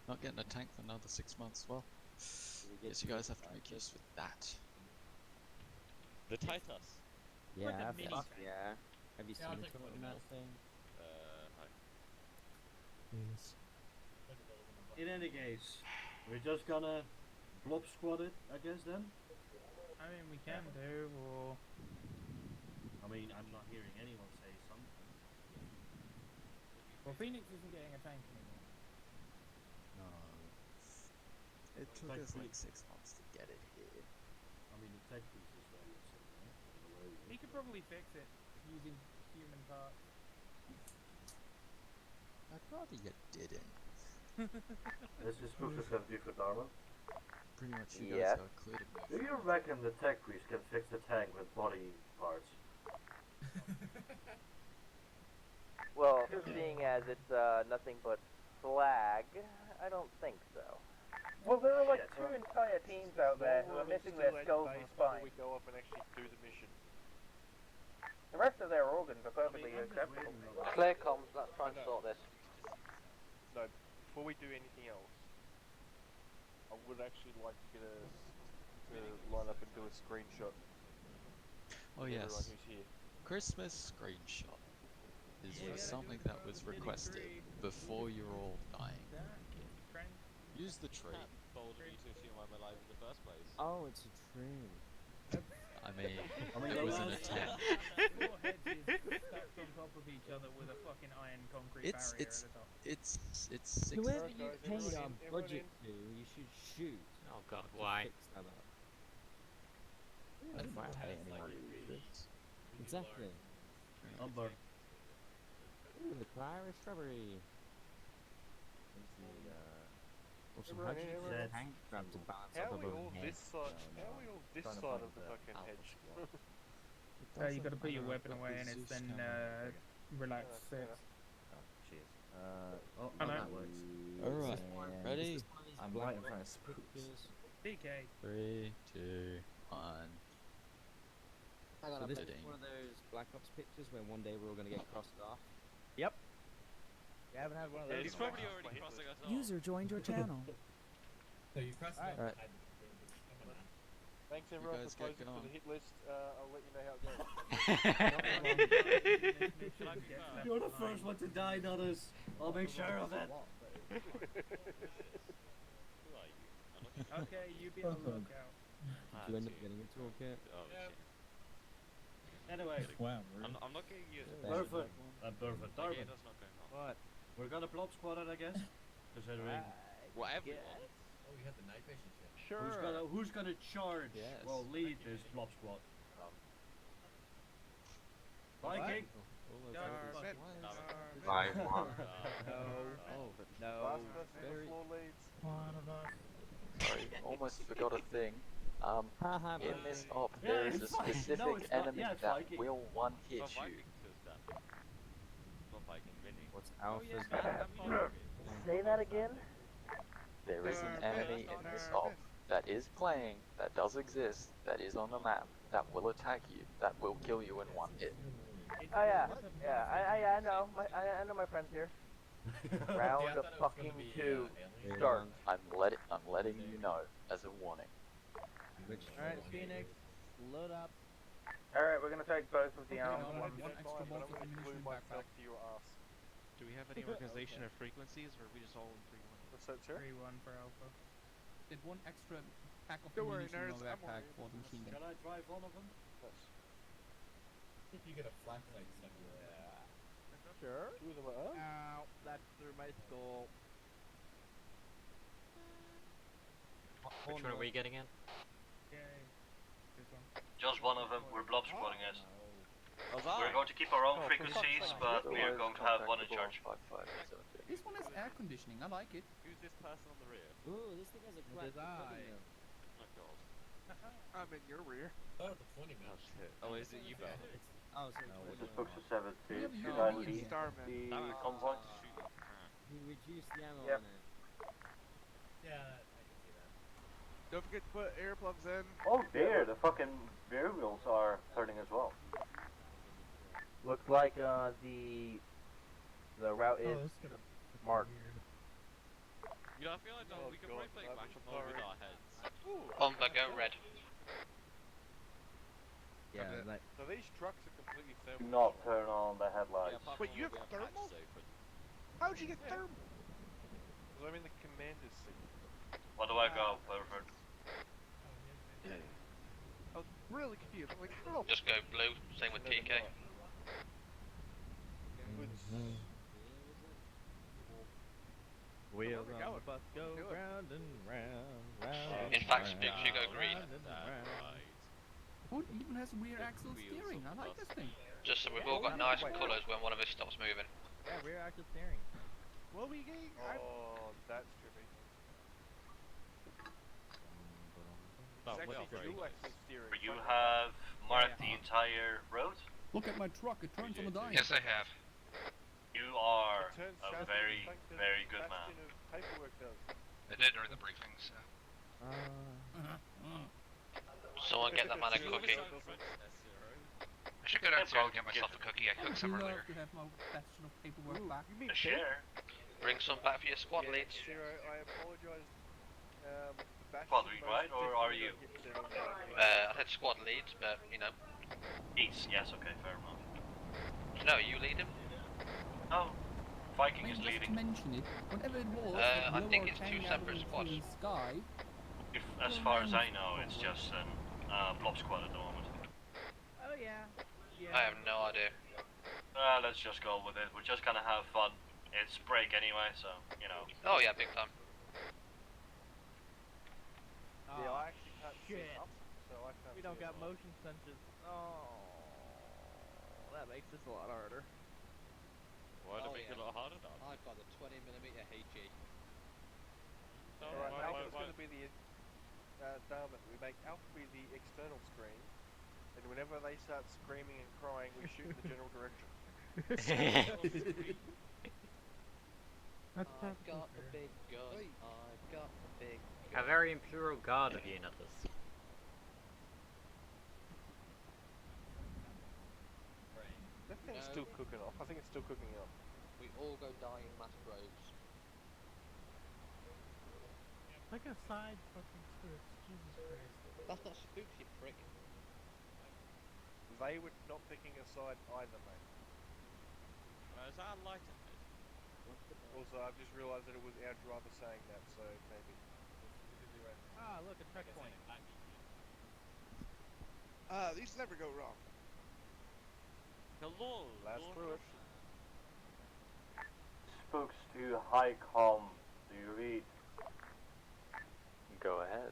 Speaker 13: not getting a tank for another 6 months. Well, guess you guys have to make use with that.
Speaker 3: The Titus.
Speaker 2: With
Speaker 4: Yeah,
Speaker 2: the mini
Speaker 4: fuck
Speaker 2: tank.
Speaker 4: yeah. Have you
Speaker 6: Yeah, I'll
Speaker 4: seen
Speaker 6: take
Speaker 4: it
Speaker 6: one
Speaker 4: in
Speaker 6: of
Speaker 4: that thing?
Speaker 3: Hi.
Speaker 15: Yes.
Speaker 1: In any case, we're just gonna blob squad it, I guess then?
Speaker 2: I mean, we can do, or...
Speaker 1: I mean, I'm not hearing anyone say something.
Speaker 2: Well, Phoenix isn't getting a tank anymore.
Speaker 13: No. It took
Speaker 1: Tech
Speaker 13: us like
Speaker 1: piece.
Speaker 13: 6 months to get it here.
Speaker 1: I mean, the tech piece is very simple, right?
Speaker 2: He could probably fix it using human parts.
Speaker 13: I'd rather you didn't.
Speaker 5: This is Spooks 70 for Arma.
Speaker 13: Pretty much you
Speaker 5: Yes.
Speaker 13: guys are clear to move.
Speaker 5: Do you reckon the tech priest can fix the tank with body parts?
Speaker 7: Well, seeing as it's nothing but slag, I don't think so.
Speaker 5: Well, there are like 2 entire teams out there who are missing their skulls and
Speaker 14: before
Speaker 5: spines.
Speaker 14: we go up and actually do the mission.
Speaker 5: The rest of their org
Speaker 7: perfectly
Speaker 1: I'm just
Speaker 7: acceptable.
Speaker 1: waiting on-
Speaker 7: Clear comms, let's try and sort this.
Speaker 14: No, before we do anything else, I would actually like to get us to line up and do a screenshot.
Speaker 13: Oh
Speaker 14: of everyone
Speaker 13: yes.
Speaker 14: who's here.
Speaker 13: Christmas screenshot was something that was requested before you're all dying. Use the tree.
Speaker 3: Bold of you to assume I'm alive in the first place.
Speaker 4: Oh, it's a tree.
Speaker 13: I mean,
Speaker 2: I mean,
Speaker 13: it was an
Speaker 2: those
Speaker 13: attempt.
Speaker 2: four hedges stacked on top of each other with a fucking iron concrete barrier at the top.
Speaker 13: It's 60.
Speaker 4: Whoever
Speaker 14: Alright,
Speaker 4: you
Speaker 14: guys,
Speaker 4: paid
Speaker 14: everyone
Speaker 4: our
Speaker 14: in, everyone
Speaker 4: budget
Speaker 14: in.
Speaker 4: to, you should shoot.
Speaker 9: Oh god,
Speaker 4: to
Speaker 9: why?
Speaker 4: Fix that up.
Speaker 11: I don't mind paying anyone to do this.
Speaker 4: Exactly.
Speaker 1: Umber.
Speaker 4: Ooh, the Irish strawberry. Also, how do you use a tank grab to balance
Speaker 14: How
Speaker 4: up
Speaker 14: are we
Speaker 4: above
Speaker 14: all
Speaker 4: a head?
Speaker 14: this side? How are we all this
Speaker 10: Trying to
Speaker 14: side
Speaker 10: find
Speaker 14: of the
Speaker 10: the
Speaker 14: fucking
Speaker 10: alpha
Speaker 14: hedge?
Speaker 10: squad.
Speaker 2: You gotta put your weapon
Speaker 13: I've got
Speaker 2: away
Speaker 13: the
Speaker 2: and it's
Speaker 13: Zeus
Speaker 2: then
Speaker 13: camera.
Speaker 2: relax
Speaker 14: Yeah,
Speaker 2: six.
Speaker 10: Oh, cheers. Oh,
Speaker 2: Oh,
Speaker 10: no,
Speaker 2: no.
Speaker 10: that works.
Speaker 13: Alright,
Speaker 4: And
Speaker 13: ready?
Speaker 4: is this one of these
Speaker 10: I'm
Speaker 4: black
Speaker 10: right in front of
Speaker 4: box
Speaker 10: spooks.
Speaker 4: pictures?
Speaker 2: DK.
Speaker 13: 3, 2, 1.
Speaker 4: Hang on,
Speaker 13: So
Speaker 4: this
Speaker 13: this-
Speaker 4: is one of those Black Ops pictures where one day we're all gonna get crossed off.
Speaker 11: Yep. You haven't had one of those.
Speaker 3: He's
Speaker 11: in a while.
Speaker 3: probably already crossing us off.
Speaker 8: User joined your channel.
Speaker 15: So you pressed
Speaker 11: Alright.
Speaker 15: it.
Speaker 14: Thanks everyone
Speaker 13: guys
Speaker 14: for
Speaker 13: get
Speaker 14: posting for
Speaker 13: going.
Speaker 14: the hit list. I'll let you know how it goes.
Speaker 1: You're the first one to die, not us. I'll make sure of it.
Speaker 3: Who are you? I'm looking.
Speaker 2: Okay, you be on the lookout.
Speaker 4: Did you end up getting a toolkit?
Speaker 3: Oh shit.
Speaker 1: Anyway,
Speaker 15: Wow,
Speaker 3: I'm looking at you.
Speaker 1: perfect. Perfect.
Speaker 3: Okay,
Speaker 1: Darwin,
Speaker 3: that's not going on.
Speaker 11: What?
Speaker 1: we're gonna blob squad it, I guess. Considering
Speaker 3: Well, everyone.
Speaker 15: Oh, you had the night vision shit.
Speaker 11: Sure.
Speaker 1: who's gonna charge?
Speaker 13: Yes.
Speaker 1: Well, lead this blob squad. Viking.
Speaker 2: Darwin.
Speaker 3: Darwin.
Speaker 11: No.
Speaker 13: Oh,
Speaker 11: No.
Speaker 14: Last person on
Speaker 13: very-
Speaker 14: the floor leads.
Speaker 13: sorry, almost forgot a thing.
Speaker 4: Haha,
Speaker 13: In
Speaker 4: man.
Speaker 13: this op,
Speaker 1: Yeah,
Speaker 13: there is
Speaker 1: it's
Speaker 13: a
Speaker 1: fine.
Speaker 13: specific
Speaker 1: No, it's not.
Speaker 13: enemy
Speaker 1: Yeah, it's
Speaker 13: that
Speaker 1: Viking.
Speaker 13: will one-hit
Speaker 3: Not
Speaker 13: you.
Speaker 3: Viking says that. Not Viking Vinny.
Speaker 4: What's
Speaker 3: Oh
Speaker 4: Alpha's
Speaker 3: yeah,
Speaker 4: back?
Speaker 3: I'm Viking.
Speaker 7: Say that again?
Speaker 13: There is an enemy in this op that is playing, that does exist, that is on the map, that will attack you, that will kill you in one hit.
Speaker 7: Oh yeah, I know. I know my friends here. Round of fucking two. Start.
Speaker 13: I'm letting you know as a warning.
Speaker 4: Which
Speaker 11: Alright, Phoenix, load up.
Speaker 7: Alright, we're gonna take both of the
Speaker 14: One
Speaker 7: arms.
Speaker 14: extra bolt of ammunition backpack to your ass.
Speaker 3: Do we have any organization of frequencies, or are we just all in 3-1?
Speaker 14: What's that, sir?
Speaker 2: 3-1 for Alpha.
Speaker 6: Did one extra pack of
Speaker 14: Don't worry,
Speaker 6: ammunition in
Speaker 14: nerds,
Speaker 6: my
Speaker 14: I'm
Speaker 6: backpack
Speaker 14: alright.
Speaker 6: for the machine gun.
Speaker 1: Can I drive one of them?
Speaker 14: Yes.
Speaker 15: If you get a flashlight stuck in your
Speaker 11: Sure.
Speaker 14: Two of them are armed.
Speaker 11: Ow, that's through my skull.
Speaker 9: Which one are we getting in?
Speaker 2: Yay. This one.
Speaker 1: Just one of them. We're blob squatting it.
Speaker 3: We're
Speaker 1: going to keep our own
Speaker 14: Oh, for
Speaker 1: frequencies,
Speaker 14: fuck's sake.
Speaker 1: but we are
Speaker 14: Otherwise,
Speaker 1: going to have one in
Speaker 14: contact
Speaker 1: charge.
Speaker 14: the ball.
Speaker 6: This one has air conditioning. I like it.
Speaker 3: Who's this person on the rear?
Speaker 4: Ooh, this thing has a crack.
Speaker 11: is I.
Speaker 3: Oh god.
Speaker 14: I'm in your rear.
Speaker 15: Oh, the 20
Speaker 3: Oh
Speaker 15: minutes.
Speaker 3: shit. Oh, is it you, Bell?
Speaker 4: Oh, so
Speaker 5: This is Books of 70.
Speaker 6: We have
Speaker 5: Should
Speaker 6: no
Speaker 5: I
Speaker 6: idea.
Speaker 5: lead the
Speaker 3: That was
Speaker 5: convoy?
Speaker 3: to shoot you. Ah.
Speaker 4: he reduced the ammo
Speaker 7: Yep.
Speaker 4: on it.
Speaker 15: Yeah, I can see that.
Speaker 14: Don't forget to put earplugs in.
Speaker 5: Oh dear, the fucking rear wheels are turning as well.
Speaker 7: Looks like the route is marked.
Speaker 3: You know, I feel like we could probably play
Speaker 14: that
Speaker 3: Clash
Speaker 14: was
Speaker 3: Royale with
Speaker 14: horrid.
Speaker 3: our heads.
Speaker 12: Bomber, go red.
Speaker 11: Yeah, like,
Speaker 14: So these trucks are completely
Speaker 5: Do
Speaker 14: thermal.
Speaker 5: not turn on the
Speaker 3: Yeah,
Speaker 5: headlights.
Speaker 3: apart
Speaker 14: Wait,
Speaker 3: from
Speaker 14: you
Speaker 3: what
Speaker 14: have
Speaker 3: we patch
Speaker 14: thermal?
Speaker 3: safe for-
Speaker 14: How'd you get thermal? Because I'm in the commander's seat.
Speaker 1: What do I go, Perfect?
Speaker 14: I was really confused. I'm like, oh.
Speaker 12: Just go blue, same with TK.
Speaker 11: wheels
Speaker 14: we're
Speaker 11: on
Speaker 14: going.
Speaker 11: the bus go
Speaker 14: Do it.
Speaker 11: round and round, round
Speaker 12: In
Speaker 11: and
Speaker 12: fact,
Speaker 11: round,
Speaker 12: Spooks, you go green.
Speaker 11: round and round.
Speaker 6: Oh, it even has rear axle
Speaker 3: wheels
Speaker 6: steering. I
Speaker 3: of
Speaker 6: like
Speaker 3: bus.
Speaker 6: this thing.
Speaker 12: Just so we've all got nice colours when one of us stops moving.
Speaker 11: Yeah, rear axle steering.
Speaker 14: What are we getting? Oh, that's trippy.
Speaker 3: Oh,
Speaker 14: It's
Speaker 3: well,
Speaker 14: actually
Speaker 3: very
Speaker 14: dual
Speaker 3: nice.
Speaker 14: axle steering.
Speaker 1: You have marked the entire road.
Speaker 6: Look at my truck. It turns on the dime.
Speaker 12: Yes, I have.
Speaker 1: You are
Speaker 14: Turns
Speaker 1: a
Speaker 14: faster
Speaker 1: very,
Speaker 14: than the
Speaker 1: very good man.
Speaker 14: bastion of paperwork does.
Speaker 12: I did during the briefing, so. Someone get that man a
Speaker 3: You
Speaker 12: cookie.
Speaker 3: always sound French, S0.
Speaker 12: should go downstairs and get myself a cookie. I cooked some
Speaker 6: I'd
Speaker 12: earlier.
Speaker 6: love to have my professional paperwork back.
Speaker 14: You mean
Speaker 12: Share. Bring some back for your squad
Speaker 14: yeah,
Speaker 12: leads.
Speaker 14: Zero, I apologise. The batch
Speaker 12: Squad
Speaker 14: is
Speaker 12: lead,
Speaker 14: most
Speaker 12: right? Or are
Speaker 14: definitely
Speaker 12: you?
Speaker 14: gonna get settled down.
Speaker 12: I said squad leads, but you know.
Speaker 1: Eats, yes, okay, fair enough.
Speaker 12: No, you lead him.
Speaker 1: Oh, Viking is
Speaker 6: Just
Speaker 1: leading.
Speaker 6: to mention it, whatever it was,
Speaker 12: I
Speaker 6: blew
Speaker 12: think
Speaker 6: our
Speaker 12: it's
Speaker 6: tank
Speaker 12: two
Speaker 6: out
Speaker 12: separate
Speaker 6: into
Speaker 12: squads.
Speaker 6: the sky.
Speaker 1: As far as I know, it's just blob squad at the moment.
Speaker 11: Oh yeah.
Speaker 12: I have no idea.
Speaker 1: Let's just go with it. We're just gonna have fun. It's break anyway, so, you know.
Speaker 12: Oh yeah, big time.
Speaker 14: Yeah, I actually can't see
Speaker 11: shit.
Speaker 14: up, so I can't
Speaker 11: We
Speaker 14: see
Speaker 11: don't got
Speaker 14: as well.
Speaker 11: motion sensors. Oh, that makes this a lot harder.
Speaker 3: Why do it make it a lot harder, Don?
Speaker 4: I've got a 20mm HE.
Speaker 14: Alright, Alpha's going to be the... damn it, we make Alpha be the external screen, and whenever they start screaming and crying, we shoot in the general direction.
Speaker 4: I've got the big gun, I've got the big gun.
Speaker 9: How very imperial god of you, Nutless.
Speaker 14: That thing's still cooking off. I think it's still cooking up.
Speaker 4: We all go die in mass groves.
Speaker 2: Like a side fucking spooks, Jesus Christ.
Speaker 4: That's not spooks, you prick.
Speaker 14: They were not picking a side either, mate.
Speaker 3: Is that a lighter head?
Speaker 14: Also, I've just realised that it was our driver saying that, so maybe.
Speaker 11: Ah, look, a checkpoint.
Speaker 16: These never go wrong.
Speaker 3: Hello,
Speaker 14: Last through it.
Speaker 5: Spooks to high com. Do you read?
Speaker 17: Go ahead.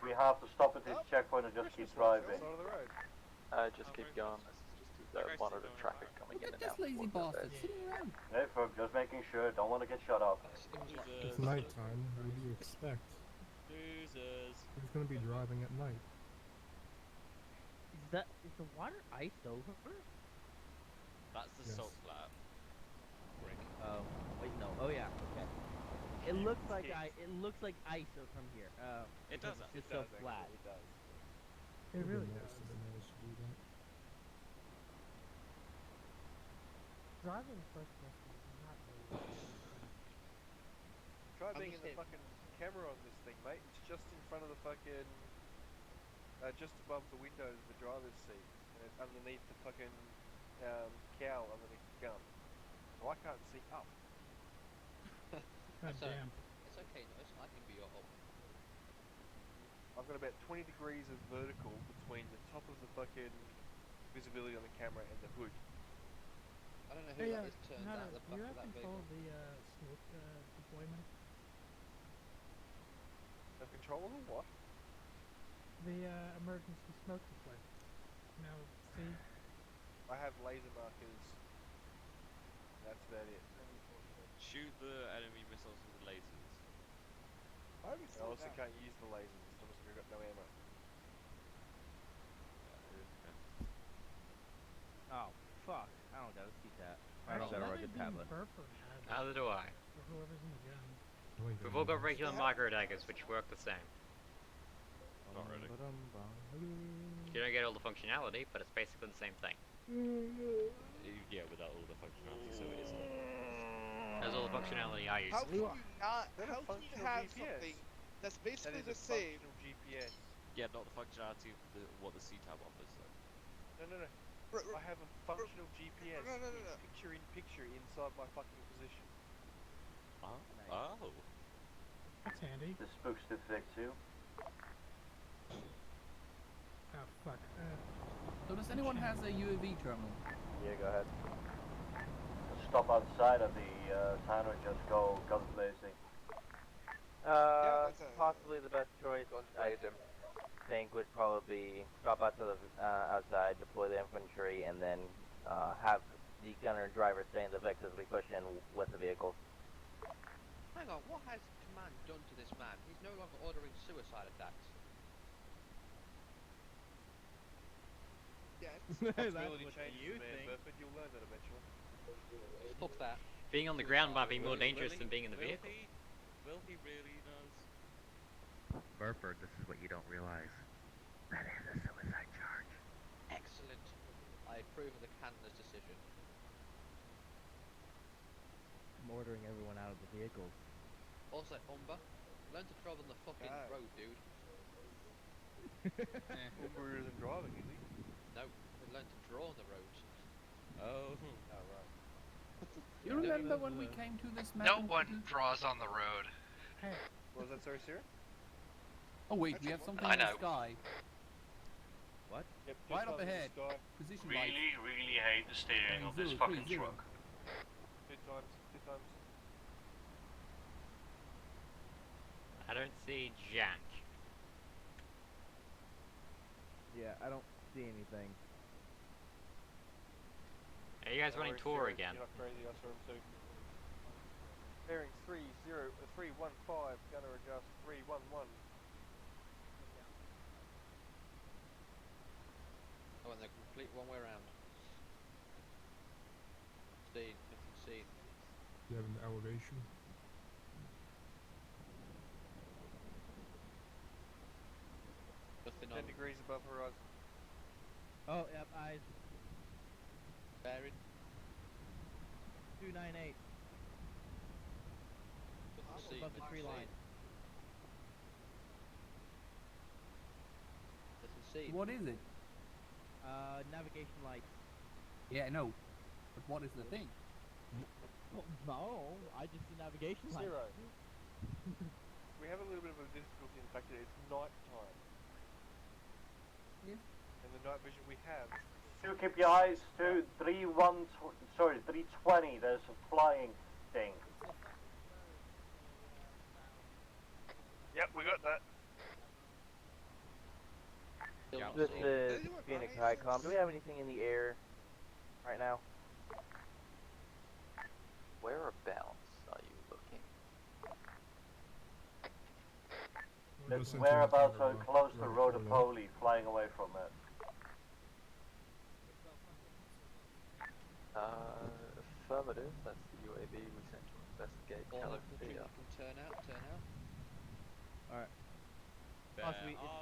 Speaker 5: We have to stop at this checkpoint and just keep driving.
Speaker 14: Side of the road.
Speaker 17: Just keep going. This is just to monitor traffic coming in and
Speaker 6: This
Speaker 17: out.
Speaker 6: lazy bastard sitting around.
Speaker 5: Hey, folks, just making sure. Don't want to get shut up.
Speaker 18: It's nighttime. What do you expect?
Speaker 3: Losers.
Speaker 18: Who's going to be driving at night?
Speaker 11: Is the water iced over?
Speaker 3: That's the
Speaker 18: Yes.
Speaker 3: salt flat. Brick.
Speaker 11: Oh, wait, no. Oh yeah. Okay. It looks like it looks like ice from here.
Speaker 3: It does.
Speaker 11: It's so flat.
Speaker 14: It does.
Speaker 18: It really does. Managed to do that.
Speaker 2: Driving first person is not really.
Speaker 14: Try
Speaker 4: I'm
Speaker 14: being in
Speaker 4: just
Speaker 14: the fucking camera on this thing, mate. It's just in front of the fucking... just above the windows of the driver's seat. And it's underneath the fucking cowl underneath the gun. So I can't see up.
Speaker 2: God damn.
Speaker 4: It's okay, Nose. I can be your op.
Speaker 14: I've got about 20 degrees of vertical between the top of the fucking visibility on the camera and the hood.
Speaker 4: I don't know who
Speaker 2: Hey,
Speaker 4: that is turned
Speaker 2: Nana,
Speaker 4: out the
Speaker 2: do
Speaker 4: back
Speaker 2: you
Speaker 4: of
Speaker 2: have
Speaker 4: that
Speaker 2: control
Speaker 4: vehicle.
Speaker 2: of the smoke deployment?
Speaker 14: Have control of the what?
Speaker 2: The emergency smoke deployment. Now, see?
Speaker 14: I have laser markers. That's about it.
Speaker 3: Shoot the enemy missiles with the lasers.
Speaker 14: I also can't use the lasers. It's almost like I've got no ammo.
Speaker 11: Oh, fuck. I don't got a CTAP. I don't got a rugged tablet.
Speaker 9: Neither do I.
Speaker 2: For whoever's in the gun.
Speaker 9: We've all got regular micro daggers, which work the same.
Speaker 3: Not really.
Speaker 9: You don't get all the functionality, but it's basically the same thing.
Speaker 3: Yeah, without all the functionality, so it isn't.
Speaker 9: That's all the functionality I use.
Speaker 16: How can you not?
Speaker 14: Is that a
Speaker 16: How can you
Speaker 14: functional
Speaker 16: have
Speaker 14: GPS?
Speaker 16: something that's
Speaker 14: That
Speaker 16: basically
Speaker 14: is
Speaker 16: the
Speaker 14: a
Speaker 16: same?
Speaker 14: functional GPS.
Speaker 3: Yeah, not the functionality of what the C-tab offers, though.
Speaker 14: No. I have a functional GPS. Picture in picture inside my fucking position.
Speaker 3: Oh. Oh.
Speaker 2: That's handy.
Speaker 5: The spooks to fix you.
Speaker 2: Oh, fuck.
Speaker 6: So does anyone has a UAV terminal?
Speaker 7: Yeah, go ahead.
Speaker 5: Stop outside of the town or just go guns blazing.
Speaker 7: Possibly the best choice, I think, would probably be stop out to the outside, deploy the infantry, and then have the gunner and driver stay in the Vex as we push in with the vehicles.
Speaker 4: Hang on, what has command done to this man? He's no longer ordering suicide attacks.
Speaker 16: Yeah.
Speaker 14: Responsibility changes, man, but you'll learn that eventually.
Speaker 4: Fuck that.
Speaker 9: Being on the ground might be more dangerous than being in the vehicle.
Speaker 3: Will he really knows?
Speaker 19: Burford, this is what you don't realize. That is a suicide charge.
Speaker 4: Excellent. I handler's decision.
Speaker 11: I'm ordering everyone out of the vehicles.
Speaker 4: Also, Umber, learn to drive on the fucking road, dude.
Speaker 14: Umber isn't driving, is he?
Speaker 4: No, learn to draw on the roads.
Speaker 3: Oh.
Speaker 14: Oh, right.
Speaker 6: You remember when we came to this map?
Speaker 12: No one draws on the road.
Speaker 14: Was that so, Sarah?
Speaker 6: Oh wait, we have something
Speaker 12: I
Speaker 6: in the
Speaker 12: know.
Speaker 6: sky.
Speaker 11: What?
Speaker 14: Yep,
Speaker 6: Right up
Speaker 14: in the
Speaker 6: ahead.
Speaker 14: sky.
Speaker 6: Position
Speaker 5: Really,
Speaker 6: lights.
Speaker 5: really hate the steering of this
Speaker 6: 030.
Speaker 5: fucking truck.
Speaker 14: Two times.
Speaker 9: I don't see Jack.
Speaker 11: Yeah, I don't see anything.
Speaker 9: Are you guys running tour again?
Speaker 14: You're not crazy, I saw him too. Bearing 315, gunner adjust 311.
Speaker 4: Oh, and they're complete one way around. Nothing seen.
Speaker 18: You have an elevation.
Speaker 4: Nothing
Speaker 14: 10
Speaker 4: on.
Speaker 14: degrees above horizon.
Speaker 11: Oh, yep, eyes.
Speaker 4: Bearing.
Speaker 11: 298.
Speaker 4: Nothing seen.
Speaker 11: Above the tree line.
Speaker 4: Nothing seen.
Speaker 6: What is it?
Speaker 11: Navigation lights.
Speaker 6: Yeah, no. But what is the thing?
Speaker 11: Oh, no, I just see navigation lights.
Speaker 14: Zero. We have a little bit of a difficulty in the fact that it's night time.
Speaker 6: Yeah.
Speaker 14: And the night vision we have.
Speaker 5: Do keep your eyes to 320. There's a flying thing.
Speaker 14: Yep, we got that.
Speaker 7: This is Phoenix Highcom. Do we have anything in the air right now?
Speaker 12: Whereabouts are you looking?
Speaker 5: The whereabouts are close to Rhodopoli, flying away from it.
Speaker 17: Affirmative. That's the UAV we sent to investigate California.
Speaker 4: Turn out.
Speaker 11: Alright. It's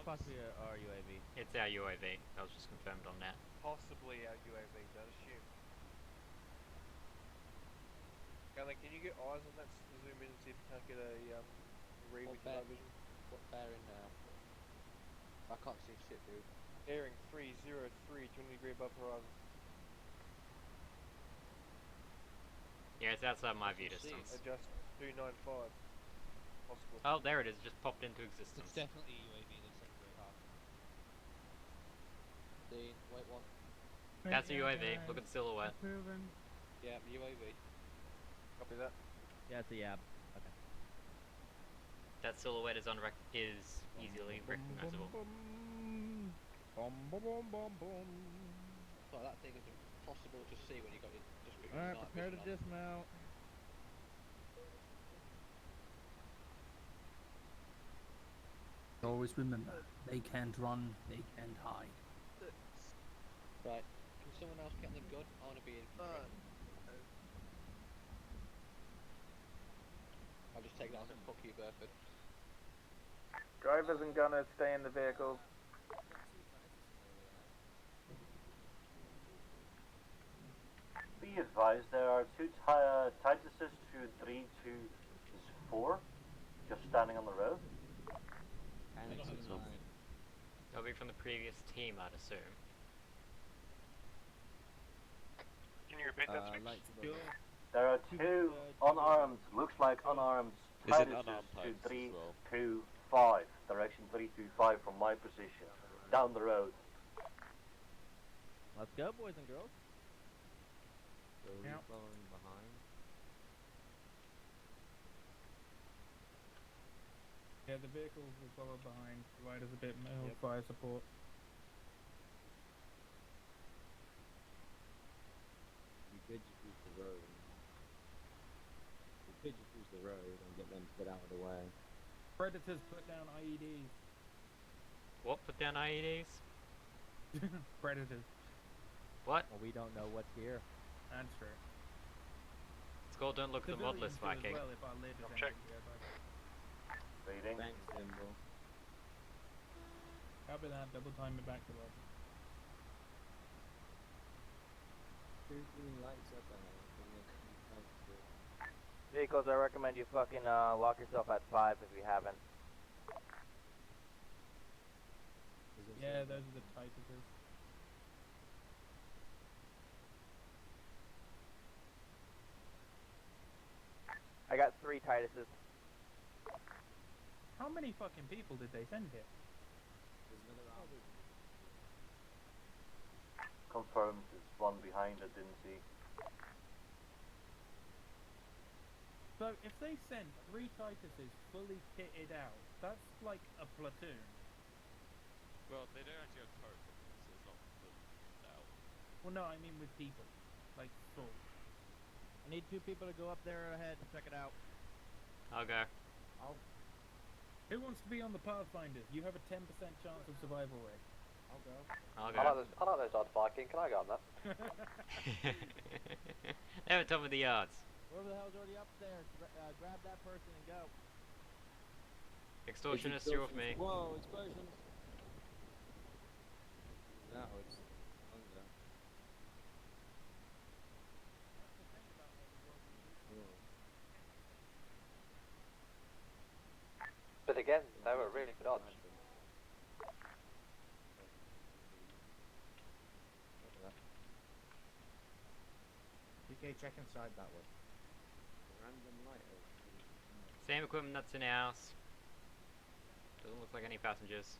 Speaker 11: possibly our UAV.
Speaker 9: It's our UAV. That was just confirmed on that.
Speaker 14: Possibly our UAV, don't assume. Gunner, can you get eyes on that? Zoom in and see if you can't get a read with your night vision.
Speaker 4: What bearing now? I can't see shit, dude.
Speaker 14: Bearing 303, 20 degree above horizon.
Speaker 9: Yeah, it's outside my view distance.
Speaker 14: Adjust 295. Possible.
Speaker 9: Oh, there it is. Just popped into existence.
Speaker 4: It's definitely a UAV they sent very hard. Dean, wait one.
Speaker 9: That's a UAV. Look at the silhouette.
Speaker 4: Yeah, UAV.
Speaker 14: Copy that.
Speaker 11: Yeah, it's a yab. Okay.
Speaker 9: That silhouette is easily recognizable.
Speaker 4: So that thing is impossible to see when you got it.
Speaker 11: Alright, prepare to dismount.
Speaker 6: Always remember, they can't run, they can't hide.
Speaker 4: Right. Can someone else get on the gun? I want to be in. I'll just take that as a fuck you, Burford.
Speaker 7: Drivers and gunners stay in the vehicles.
Speaker 5: Be advised, there are two Tituses 2324 just standing on the road.
Speaker 9: They'll be from the previous team, I'd assume.
Speaker 14: Can you repeat that, Spix?
Speaker 5: There are two unarmed, looks like unarmed
Speaker 3: Is it
Speaker 5: Tituses
Speaker 3: unarmed Titus as well?
Speaker 5: 2325, direction 325 from my position, down the road.
Speaker 11: Let's go, boys and girls.
Speaker 19: Slowly following behind.
Speaker 2: Yeah, the vehicles will follow behind, provide us a bit more fire support.
Speaker 19: We could just use the road. We could just use the road and get them to get out of the way.
Speaker 2: Predators put down IEDs.
Speaker 9: What? Put down IEDs?
Speaker 2: Predators.
Speaker 9: What?
Speaker 11: Well, we don't know what's here.
Speaker 2: That's true.
Speaker 9: It's called Don't Look at the Mod
Speaker 2: Civilians
Speaker 9: List,
Speaker 2: do as
Speaker 9: Viking.
Speaker 2: well if our lid is
Speaker 14: check.
Speaker 2: empty, yeah, but-
Speaker 5: Leading.
Speaker 19: Thanks, Dimble.
Speaker 2: Copy that, double time it back to us.
Speaker 19: Two green lights up ahead. I think there's two tighter.
Speaker 7: Vehicles, I recommend you fucking lock yourself at 5 if you haven't.
Speaker 2: Yeah, those are the Tituses.
Speaker 7: I got 3 Tituses.
Speaker 2: How many fucking people did they send here?
Speaker 19: There's another Arma.
Speaker 5: Confirmed, there's one behind it, didn't see.
Speaker 2: So if they sent 3 Tituses fully kitted out, that's like a platoon.
Speaker 3: Well, they don't actually have turrets on them, so it's not fully kitted out.
Speaker 2: Well, no, I mean with people, like full.
Speaker 11: I need 2 people to go up there ahead and check it out.
Speaker 9: I'll go.
Speaker 2: Who wants to be on the Pathfinders? You have a 10% chance of survival rate.
Speaker 10: I'll go.
Speaker 9: I'll
Speaker 12: I
Speaker 9: go.
Speaker 12: like those odds, Viking. Can I go on that?
Speaker 9: They're at top of the yards.
Speaker 11: Whoever the hell's already up there, grab that person and go.
Speaker 9: Extortionists, you're with me.
Speaker 19: Whoa, explosions! No, it's longer.
Speaker 12: But again, they were really good odds.
Speaker 10: DK, check inside that one.
Speaker 19: Random light.
Speaker 9: Same equipment that's in the house. Doesn't look like any passengers.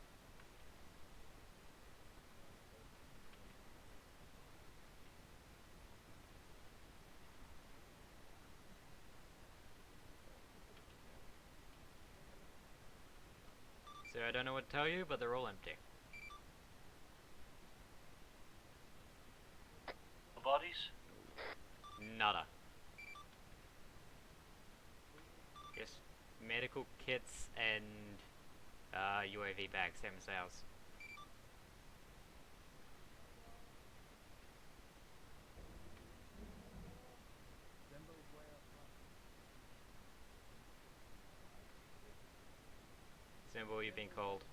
Speaker 9: So I don't know what to tell you, but they're all empty.
Speaker 5: The bodies?
Speaker 9: Nada. Yes, medical kits and UAV bags, same as ours. Symbol, you've been called.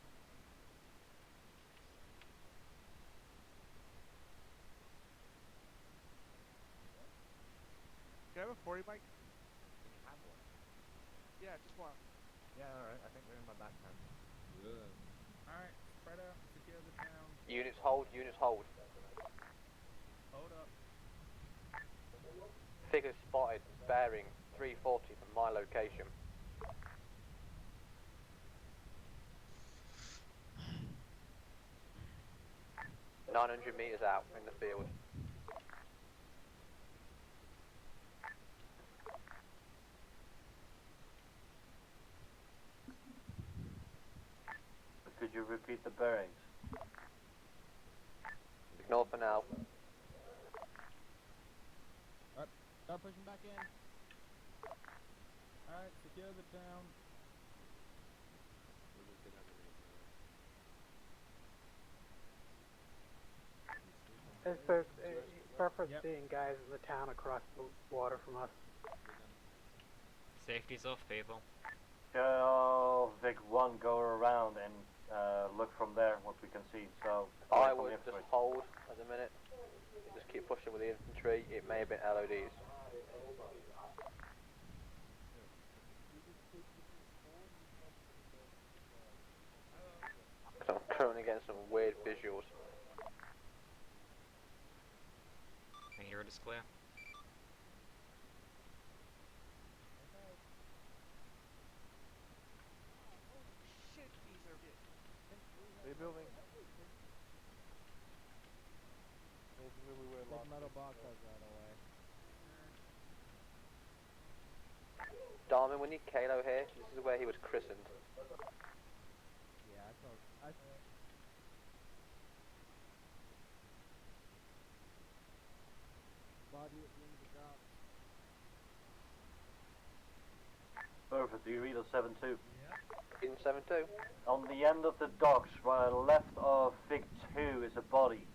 Speaker 16: Can I have a 40 mic?
Speaker 10: Can you have one?
Speaker 16: Yeah, just one.
Speaker 10: Yeah, alright. I think they're in my backpack.
Speaker 2: Alright, spread out, secure the town.
Speaker 12: Units hold, units hold.
Speaker 2: Hold up.
Speaker 12: Figures spotted bearing 340 from my location. $900 meters out in the field.
Speaker 5: Could you repeat the bearings?
Speaker 12: Ignore for now.
Speaker 11: Alright, start pushing back in.
Speaker 2: Alright, secure the town.
Speaker 20: Preference seeing guys in the town across the water from us.
Speaker 9: Safety's off, people.
Speaker 5: Vic 1 go around and look from there what we can see. So
Speaker 12: I would just hold at the minute. Just keep pushing with the infantry. It may have been LODs. I'm currently getting some weird visuals.
Speaker 9: Main road is clear.
Speaker 16: Shit, these are good.
Speaker 14: Rebuilding. This is where we were
Speaker 11: Big
Speaker 14: last
Speaker 11: metal
Speaker 14: week,
Speaker 11: box
Speaker 14: so.
Speaker 11: has right away.
Speaker 12: Darwin, we need Kalo here. This is where he was christened.
Speaker 11: Yeah, I saw. Body at the end of the drop.
Speaker 5: Perfect, do you read on 7-2?
Speaker 12: In 7-2.
Speaker 5: On the end of the docks, right left of Vic 2 is a body.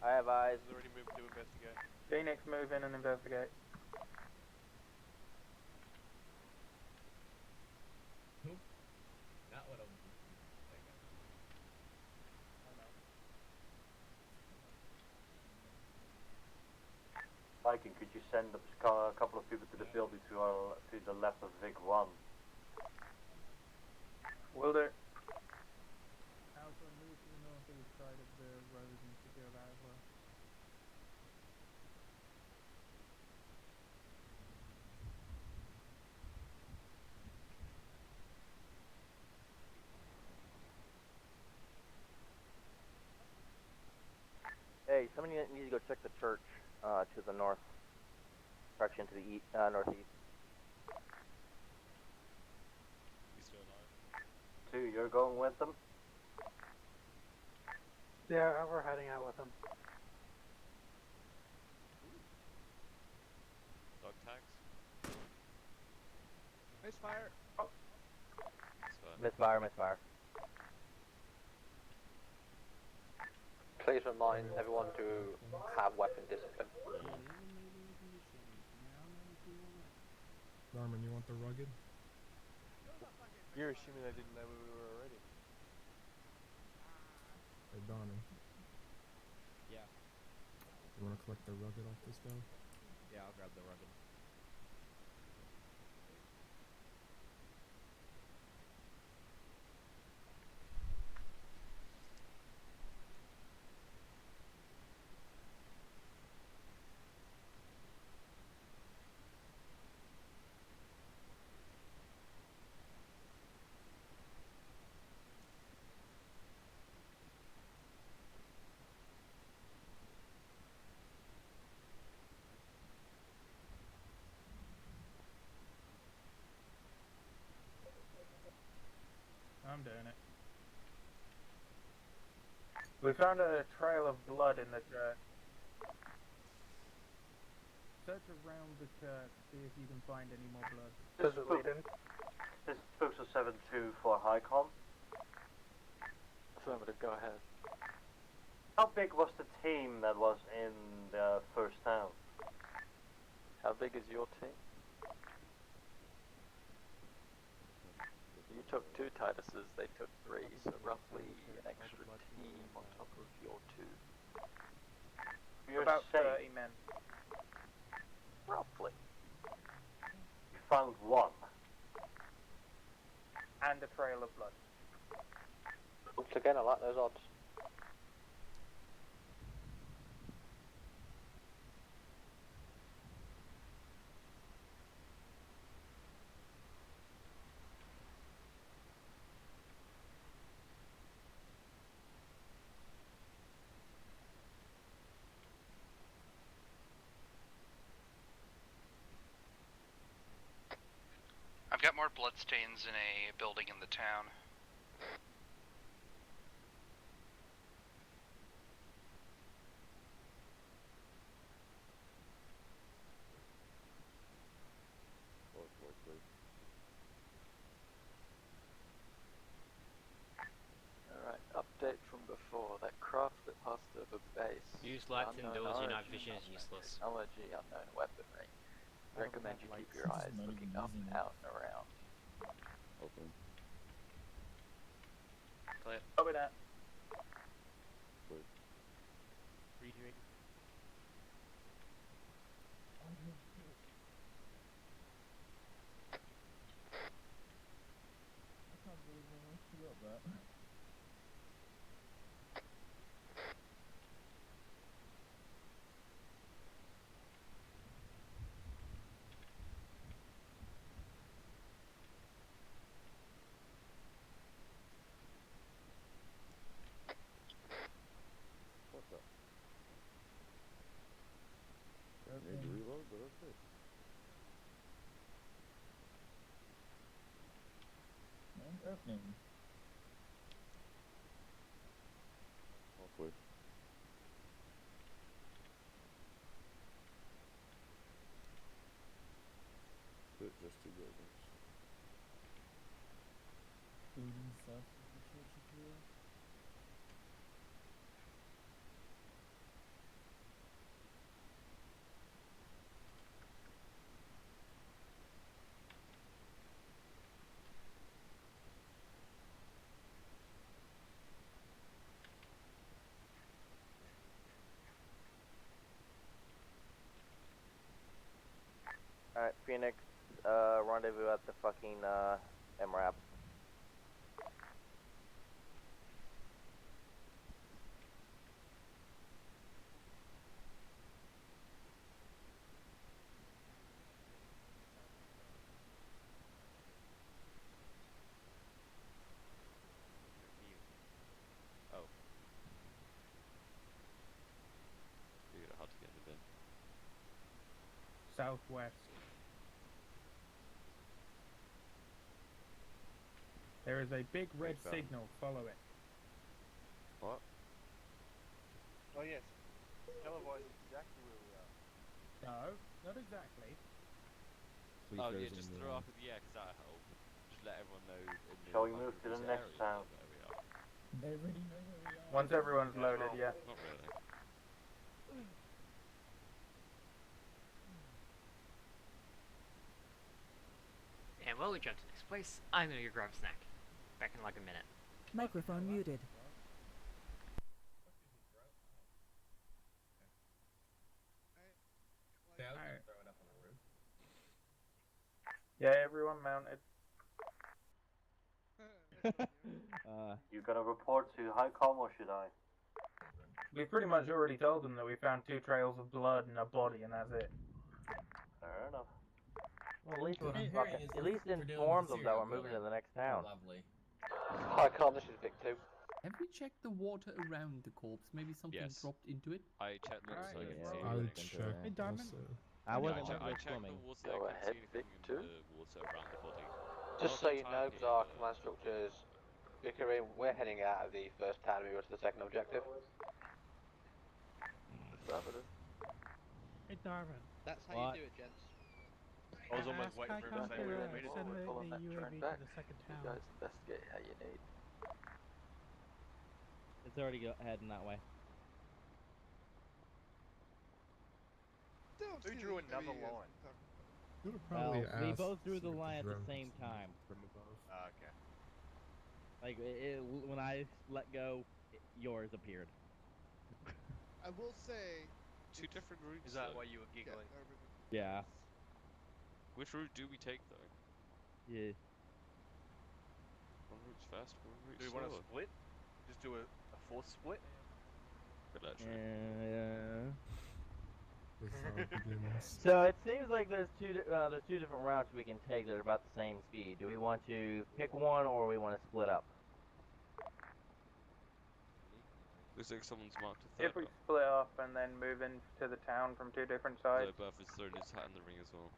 Speaker 7: I have eyes.
Speaker 14: He's already moved to investigate.
Speaker 20: Phoenix, move in and investigate.
Speaker 15: Not what I'm thinking.
Speaker 5: Viking, could you send a couple of people to the building to the left of Vic 1?
Speaker 12: Will do.
Speaker 2: Alpha, move to the northeast side of the road and secure that as well.
Speaker 7: Hey, somebody needs to go check the church to the north. Correction, to the northeast.
Speaker 3: We still alive?
Speaker 5: 2, you're going with them?
Speaker 20: Yeah, we're heading out with them.
Speaker 3: Dog tags?
Speaker 16: Misfire.
Speaker 7: Misfire.
Speaker 12: Please remind everyone to have weapon discipline.
Speaker 18: Armin, you want the rugged?
Speaker 14: You're assuming they didn't know where we were already.
Speaker 18: Hey, Donnie,
Speaker 6: Yeah.
Speaker 18: you want to collect the rugged off this guy?
Speaker 6: Yeah, I'll grab the rugged.
Speaker 2: I'm doing it.
Speaker 20: We found a trail of blood in the church.
Speaker 2: Search around the church, see if you can find any more blood.
Speaker 20: Does it lead in?
Speaker 5: This is Spooksel 7-2 for Highcom.
Speaker 17: Affirmative, go ahead.
Speaker 5: How big was the team that was in the first town?
Speaker 17: How big is your team? You took 2 Tituses, they took 3, so roughly an extra team on top of your 2.
Speaker 5: You're
Speaker 20: About
Speaker 5: safe.
Speaker 20: 30 men.
Speaker 17: Roughly.
Speaker 5: You found 1.
Speaker 20: And a trail of blood.
Speaker 12: Once again, I like those odds.
Speaker 21: I've got more bloodstains in a building in the town.
Speaker 17: Alright, update from before. That craft that passed over base.
Speaker 9: Use lights
Speaker 17: unknown
Speaker 9: indoors, your night
Speaker 17: origin,
Speaker 9: vision is
Speaker 17: unknown
Speaker 9: useless.
Speaker 17: Technology, unknown weaponry. Recommend you keep your eyes looking up, out, and around.
Speaker 19: Open.
Speaker 9: Clear.
Speaker 20: Copy that.
Speaker 16: Reading.
Speaker 19: I can't believe I forgot that.
Speaker 22: What's up? Need to reload, but okay.
Speaker 19: Opening.
Speaker 22: Halfway. Good, just 2 buildings.
Speaker 19: Building south of the church is clear.
Speaker 7: Alright, Phoenix, rendezvous at the fucking, MRAP.
Speaker 3: Oh. Figured out how to get in the bin.
Speaker 2: Southwest. There is a big red
Speaker 3: Wait,
Speaker 2: signal. Follow it.
Speaker 3: What?
Speaker 14: Oh yes. Televise exactly where we are.
Speaker 2: No, not exactly.
Speaker 18: Please
Speaker 3: Oh
Speaker 18: there's
Speaker 3: yeah, just
Speaker 18: a
Speaker 3: throw up in the air, 'cause that'll help. Just let everyone know in the
Speaker 5: Shall we move to the
Speaker 3: recent
Speaker 5: next
Speaker 3: areas
Speaker 5: town?
Speaker 3: where we are.
Speaker 19: They already know where we are.
Speaker 2: Once everyone's loaded, yeah.
Speaker 3: Not really.
Speaker 9: And while we jump to the next place, I'm gonna go grab a snack. Back in like a minute.
Speaker 8: Microphone muted.
Speaker 15: Yeah, I was
Speaker 2: Alright.
Speaker 15: gonna throw it up on the roof.
Speaker 2: Yeah, everyone mounted.
Speaker 5: You gonna report to Highcom or should I?
Speaker 2: We pretty much already told them that we found 2 trails of blood and a body, and that's it.
Speaker 5: Fair enough.
Speaker 7: Well, at least,
Speaker 15: What I'm
Speaker 7: fucking,
Speaker 15: hearing is
Speaker 7: at least
Speaker 15: we're dealing
Speaker 7: inform
Speaker 15: with a
Speaker 7: them that we're
Speaker 15: serial
Speaker 7: moving to
Speaker 15: killer.
Speaker 7: the next town.
Speaker 15: Lovely.
Speaker 12: Hi, Carl, this is Vic 2.
Speaker 19: Have we checked the water around the corpse? Maybe something
Speaker 3: Yes.
Speaker 19: dropped into it?
Speaker 3: I checked the water, I didn't see
Speaker 18: I
Speaker 3: anything.
Speaker 18: would check
Speaker 2: Hey, Diamond.
Speaker 18: also.
Speaker 11: I wasn't
Speaker 3: I
Speaker 11: really
Speaker 3: checked
Speaker 11: swimming.
Speaker 3: the water,
Speaker 12: Go
Speaker 3: I couldn't
Speaker 12: ahead,
Speaker 3: see anything
Speaker 12: Vic
Speaker 3: in
Speaker 12: 2.
Speaker 3: the water around the body.
Speaker 12: Just so you know, because our command structures bickering, we're heading out of the first town and we go to the second objective.
Speaker 5: Affirmative.
Speaker 4: Hey, Darwin. That's how
Speaker 11: What?
Speaker 4: you do it, gents.
Speaker 14: I was almost waiting for him to say we were meeting.
Speaker 4: Send the
Speaker 17: Pulling that train
Speaker 4: UAV
Speaker 17: back.
Speaker 4: to the second
Speaker 17: You
Speaker 4: town.
Speaker 17: guys investigate how you need.
Speaker 11: It's already heading that way.
Speaker 14: Who drew another line?
Speaker 18: You would
Speaker 11: Well,
Speaker 18: probably
Speaker 11: we
Speaker 18: ask
Speaker 11: both drew the
Speaker 18: see what
Speaker 11: line at the
Speaker 18: drone
Speaker 11: same
Speaker 18: can see
Speaker 11: time.
Speaker 18: from above.
Speaker 14: Okay.
Speaker 11: Like, when I let go, yours appeared.
Speaker 13: I will say.
Speaker 3: Two different routes.
Speaker 14: Is that
Speaker 3: though.
Speaker 14: why you were giggling?
Speaker 11: Yeah.
Speaker 3: Which route do we take though?
Speaker 11: Yeah.
Speaker 3: One route's fast, one route's
Speaker 14: Do we
Speaker 3: slower.
Speaker 14: want to split? Just do a fourth split?
Speaker 3: Good actually.
Speaker 18: Begins.
Speaker 7: So it seems like there's two different routes we can take that are about the same speed. Do we want to pick one or we want to split up?
Speaker 3: Looks like someone's marked a third
Speaker 2: If we
Speaker 3: up.
Speaker 2: split up and then move into the town from 2 different
Speaker 3: So
Speaker 2: sides.
Speaker 3: Buff is throwing his hat in the ring as well.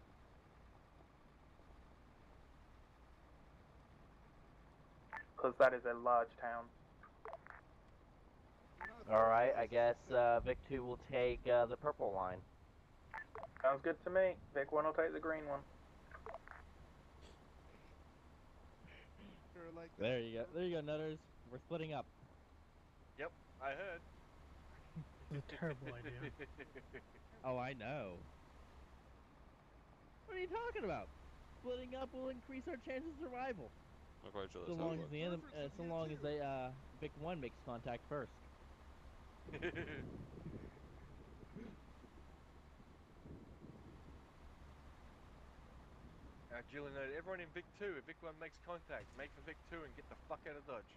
Speaker 2: Because that is a large town.
Speaker 7: Alright, I guess Vic 2 will take the purple line.
Speaker 2: Sounds good to me. Vic 1 will take the green one.
Speaker 11: There you go. There you go, Nutters. We're splitting up.
Speaker 14: Yep, I heard.
Speaker 4: It's a terrible idea.
Speaker 11: Oh, I know. What are you talking about? Splitting up will increase our chances of survival.
Speaker 3: Not quite sure
Speaker 11: So
Speaker 3: that's how
Speaker 11: long
Speaker 3: it
Speaker 11: as the enemy, so long as they Vic 1 makes contact first.
Speaker 14: Julian noted, everyone in Vic 2, if Vic 1 makes contact, make for Vic 2 and get the fuck out of Dodge.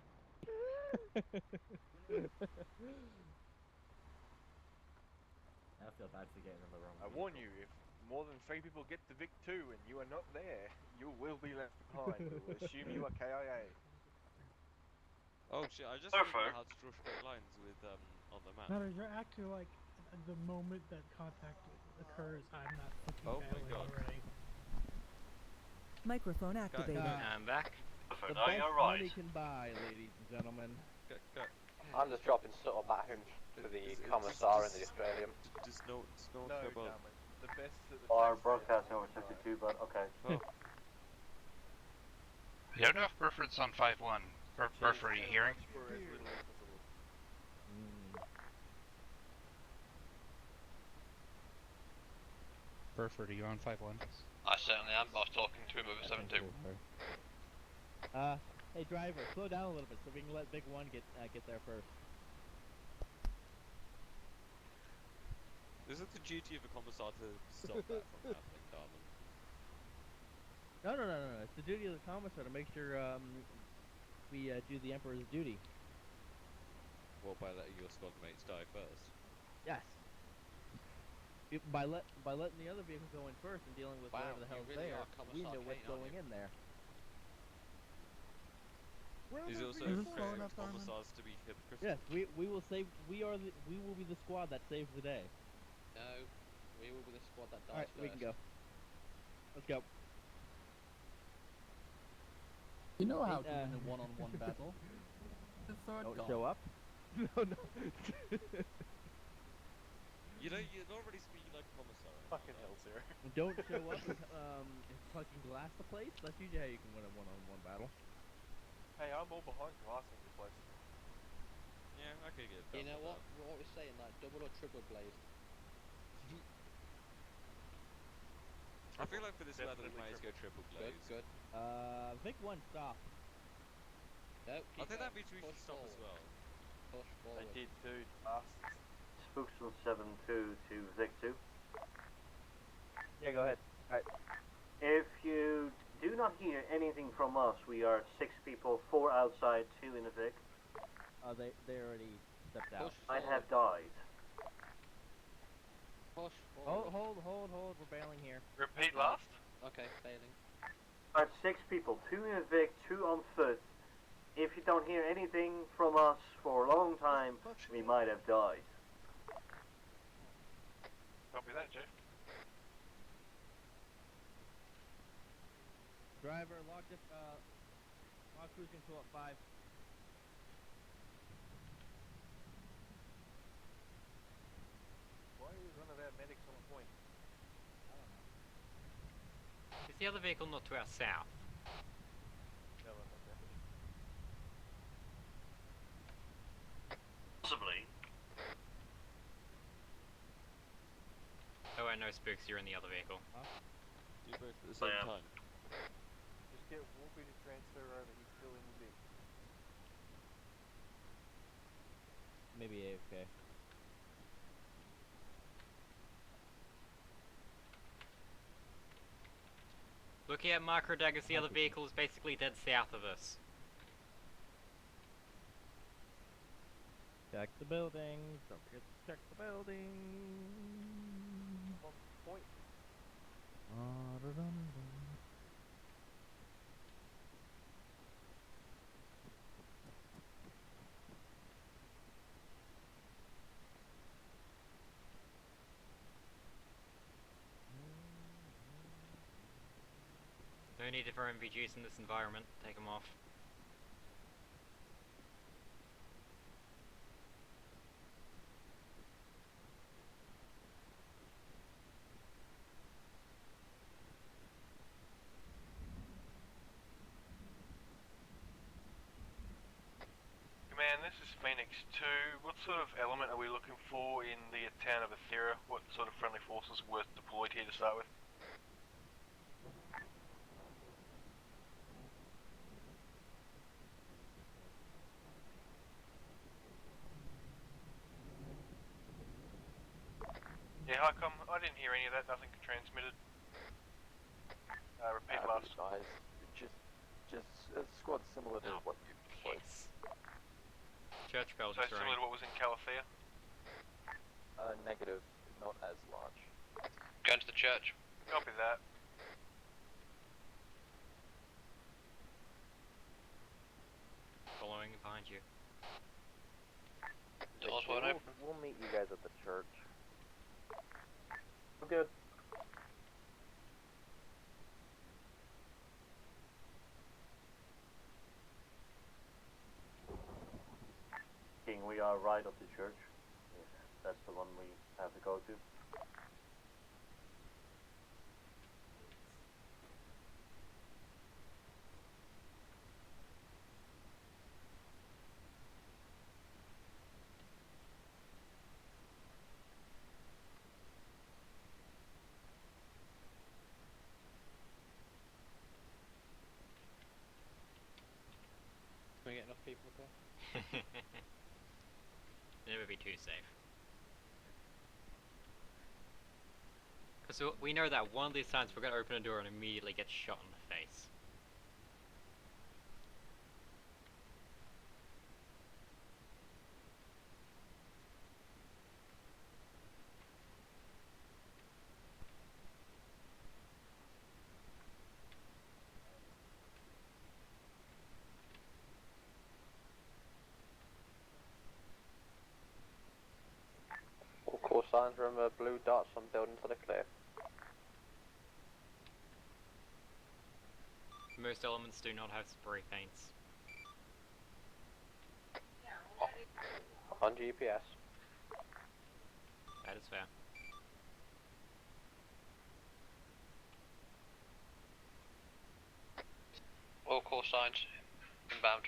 Speaker 10: I feel bad for getting in the wrong.
Speaker 14: I warn you, if more than 3 people get to Vic 2 and you are not there, you will be left behind. We will assume you are KIA.
Speaker 3: Oh shit, I just figured out how to draw straight lines with on the map.
Speaker 4: No, you're actually like, the moment that contact occurs, I'm not fucking
Speaker 3: Oh my
Speaker 4: battling
Speaker 3: God.
Speaker 4: already.
Speaker 8: Microphone activated.
Speaker 9: I'm back.
Speaker 11: The best money can buy, ladies and gentlemen.
Speaker 12: I'm just dropping subtle battles to the Commissar and the Australian.
Speaker 3: Does no one
Speaker 14: No,
Speaker 3: care about
Speaker 14: Diamond. The best that the
Speaker 5: Our
Speaker 14: taxpayers
Speaker 5: broadcasting
Speaker 14: can
Speaker 5: over
Speaker 14: buy.
Speaker 5: 62, but okay.
Speaker 3: Oh.
Speaker 21: You don't have preference on 5-1. Burford, are you hearing?
Speaker 14: For as little as possible.
Speaker 23: Burford, are you on 5-1?
Speaker 21: I certainly am. I was talking to him over 7-2.
Speaker 11: Hey driver, slow down a little bit so we can let Big 1 get there first.
Speaker 3: Is it the duty of a commissar to stop that from happening, Darman?
Speaker 11: No. It's the duty of the commissar to make sure we do the Emperor's duty.
Speaker 3: Well, by letting your squad mates die first.
Speaker 11: Yes. By letting the other vehicle go in first and dealing with whatever the hell's
Speaker 4: really
Speaker 11: there,
Speaker 4: are
Speaker 11: we
Speaker 4: Commissar
Speaker 11: know what's
Speaker 4: Kane, aren't
Speaker 11: going
Speaker 4: you?
Speaker 11: in there.
Speaker 3: He's also expecting commissars to be hypocritical.
Speaker 11: Yes, we will save. We will be the squad that saves the day.
Speaker 4: No, we will be the squad that dies
Speaker 11: All right,
Speaker 4: first.
Speaker 11: we can go. Let's go.
Speaker 19: You know how to win a one-on-one battle. The third
Speaker 11: Don't
Speaker 19: guy.
Speaker 11: show up. No.
Speaker 3: You're not really speaking like a commissar.
Speaker 14: Fucking hell, Zero.
Speaker 11: Don't show up and fucking glass the place. That's usually how you can win a one-on-one battle.
Speaker 14: Hey, I'm all behind glassing the place.
Speaker 3: Yeah, I could get.
Speaker 4: You know what? What we're saying, like double or triple glazed.
Speaker 3: I feel like for this weather we might as go triple glaze.
Speaker 4: Good.
Speaker 11: Vic 1, stop.
Speaker 4: No,
Speaker 3: I think that means we should stop as well.
Speaker 4: Push forward.
Speaker 14: They did, dude. Bastards.
Speaker 5: Spooks from 7-2 to Vic 2.
Speaker 7: Yeah, go ahead. Alright.
Speaker 5: If you do not hear anything from us, we are 6 people, 4 outside, 2 in the Vic.
Speaker 11: They already stepped out.
Speaker 5: Might have died.
Speaker 4: Push forward.
Speaker 11: Hold. We're bailing here.
Speaker 14: Repeat last?
Speaker 4: Okay, failing.
Speaker 5: Are 6 people, 2 in a Vic, 2 on foot. If you don't hear anything from us for a long time, we might have died.
Speaker 14: Copy that, Jeff.
Speaker 11: Driver, lock cruise control at 5.
Speaker 14: Why are you running out medics on a point?
Speaker 11: I don't know.
Speaker 9: Is the other vehicle not to our south?
Speaker 14: No, I'm not deputy.
Speaker 5: Possibly.
Speaker 9: Oh, I know, Spooks, you're in the other vehicle.
Speaker 11: Huh?
Speaker 3: Do both at the same time.
Speaker 14: Just get Wolfie to transfer over, he's still in the Vic.
Speaker 11: Maybe AFK.
Speaker 9: Looking at micro daggers, the other vehicle is basically dead south of us.
Speaker 11: Check the buildings. Don't forget to check the buildings.
Speaker 14: On point.
Speaker 9: No need for MVGs in this environment. Take them off.
Speaker 14: Command, this is Phoenix 2. What sort of element are we looking for in the town of Athera? What sort of friendly forces were deployed here to start with? Yeah, how come? I didn't hear any of that, nothing transmitted. Repeat last.
Speaker 17: Guys, just a squad similar to what you played.
Speaker 9: Church bell
Speaker 14: So similar to what was in Calafia?
Speaker 17: Negative, not as large.
Speaker 21: Going to the church.
Speaker 14: Copy that.
Speaker 9: Following behind you.
Speaker 21: Doors wide open.
Speaker 17: We'll meet you guys at the church.
Speaker 5: I'm good. King, we are right of the church. If that's the one we have to go to.
Speaker 4: Can we get enough people there?
Speaker 9: Never be too safe. So we know that one of these times we're gonna open a door and immediately get shot in the face.
Speaker 12: All call signs, remember blue dots on buildings that are clear.
Speaker 9: Most elements do not have spray paints.
Speaker 12: On GPS.
Speaker 9: That is fair.
Speaker 21: All call signs, inbound.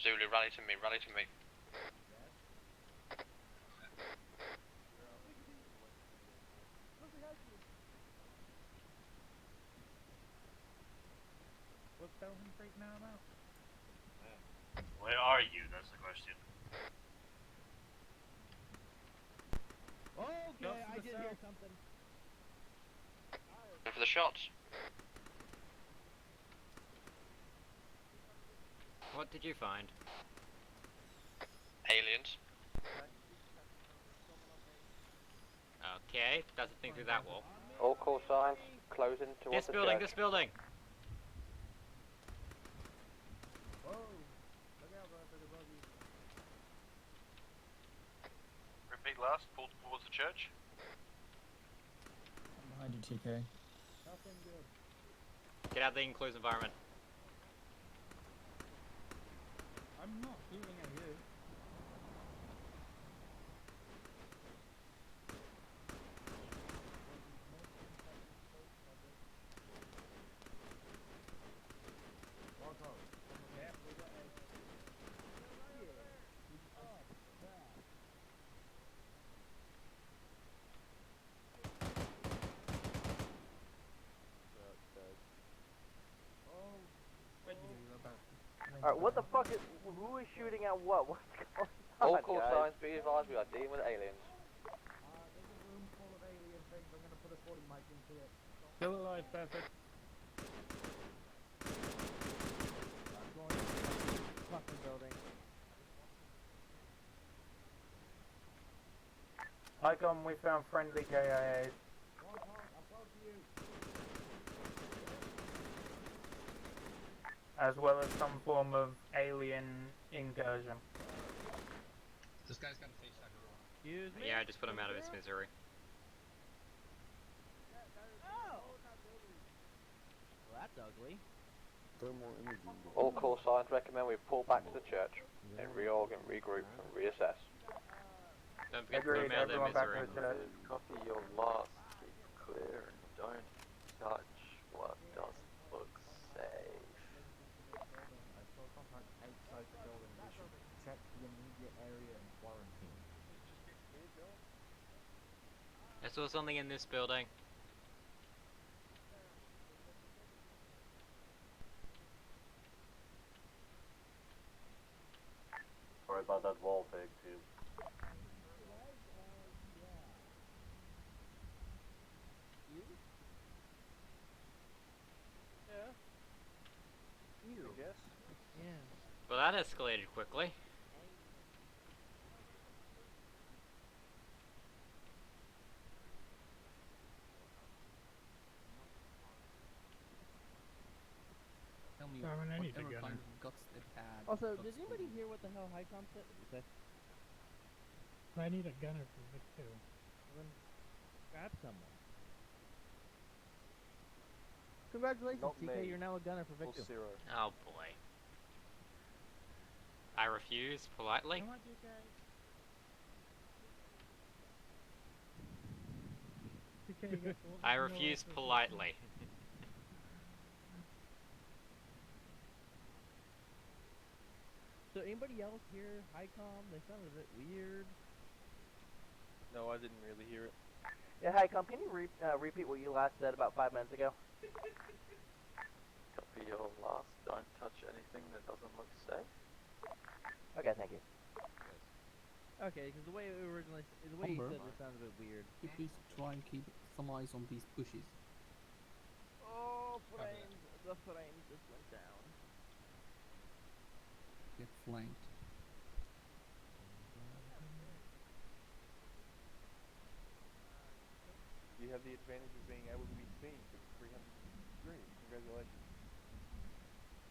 Speaker 21: Zulu, rally to me, rally to me.
Speaker 2: What's Belgium freaking out about?
Speaker 1: Where are you? That's the question.
Speaker 11: Okay, I did hear something.
Speaker 21: Going for the shots.
Speaker 9: What did you find?
Speaker 21: Aliens.
Speaker 9: Okay, doesn't think through that wall.
Speaker 12: All call signs, closing towards
Speaker 9: This building,
Speaker 12: the
Speaker 9: this building!
Speaker 2: Whoa! Look out, Bradford, above you.
Speaker 1: Repeat last, pull towards the church.
Speaker 19: I'm behind you, TK.
Speaker 2: Nothing good.
Speaker 9: Get out of the enclosed environment.
Speaker 2: I'm not shooting at you.
Speaker 7: Alright, what the fuck is... Who is shooting at what? What's going on,
Speaker 12: All call
Speaker 7: guys?
Speaker 12: signs, be advised we are dealing with aliens.
Speaker 10: There's a room full of alien things. I'm gonna put a 40 mic into it.
Speaker 2: Still alive, Bradford.
Speaker 11: Fucking building.
Speaker 2: Icon, we found friendly KIAs. As well as some form of alien incursion.
Speaker 15: This guy's got a face tag on.
Speaker 11: Excuse me?
Speaker 9: Yeah, I just put him out of his misery.
Speaker 11: Oh! Well, that's ugly.
Speaker 22: Thermal imaging.
Speaker 12: All call signs recommend we pull back to the church and reorg and regroup and reassess.
Speaker 9: Don't forget to put him out of their misery.
Speaker 17: Copy your last. Keep clear and don't touch what doesn't look safe.
Speaker 10: I saw contact outside the building. We should check the immediate area and quarantine.
Speaker 9: I saw something in this building.
Speaker 5: Sorry about that wall pig too.
Speaker 14: Yeah.
Speaker 11: Ew.
Speaker 14: I guess.
Speaker 11: Yeah.
Speaker 9: Well, that escalated quickly.
Speaker 19: Tell me
Speaker 2: Darwin, I need a
Speaker 19: whatever
Speaker 2: gunner.
Speaker 19: kind of guts they've had.
Speaker 11: Also,
Speaker 19: guts
Speaker 11: did anybody
Speaker 19: to-
Speaker 11: hear what the hell Hycom said? What did he say?
Speaker 2: I need a gunner for Vic 2.
Speaker 11: Well, then, grab someone. Congratulations,
Speaker 14: Not
Speaker 11: TK,
Speaker 14: me.
Speaker 11: you're now a gunner for
Speaker 14: Full
Speaker 11: Victor.
Speaker 14: zero.
Speaker 9: Oh boy. I refuse politely.
Speaker 2: Come on, TK. TK, you got
Speaker 9: I refuse politely.
Speaker 11: So anybody else hear Hycom? They sounded a bit weird.
Speaker 14: No, I didn't really hear it.
Speaker 7: Yeah, Hycom, can you repeat what you last said about 5 minutes ago?
Speaker 17: Copy your last. Don't touch anything that doesn't look safe.
Speaker 7: Okay, thank you.
Speaker 11: Okay, because the way it originally, the way you said it sounds a bit weird.
Speaker 19: Could you please try and keep some eyes on these bushes?
Speaker 11: Oh, frames! The frames just went down.
Speaker 19: Get flanked.
Speaker 14: You have the advantage of being able to be seen from 300 degrees. Congratulations.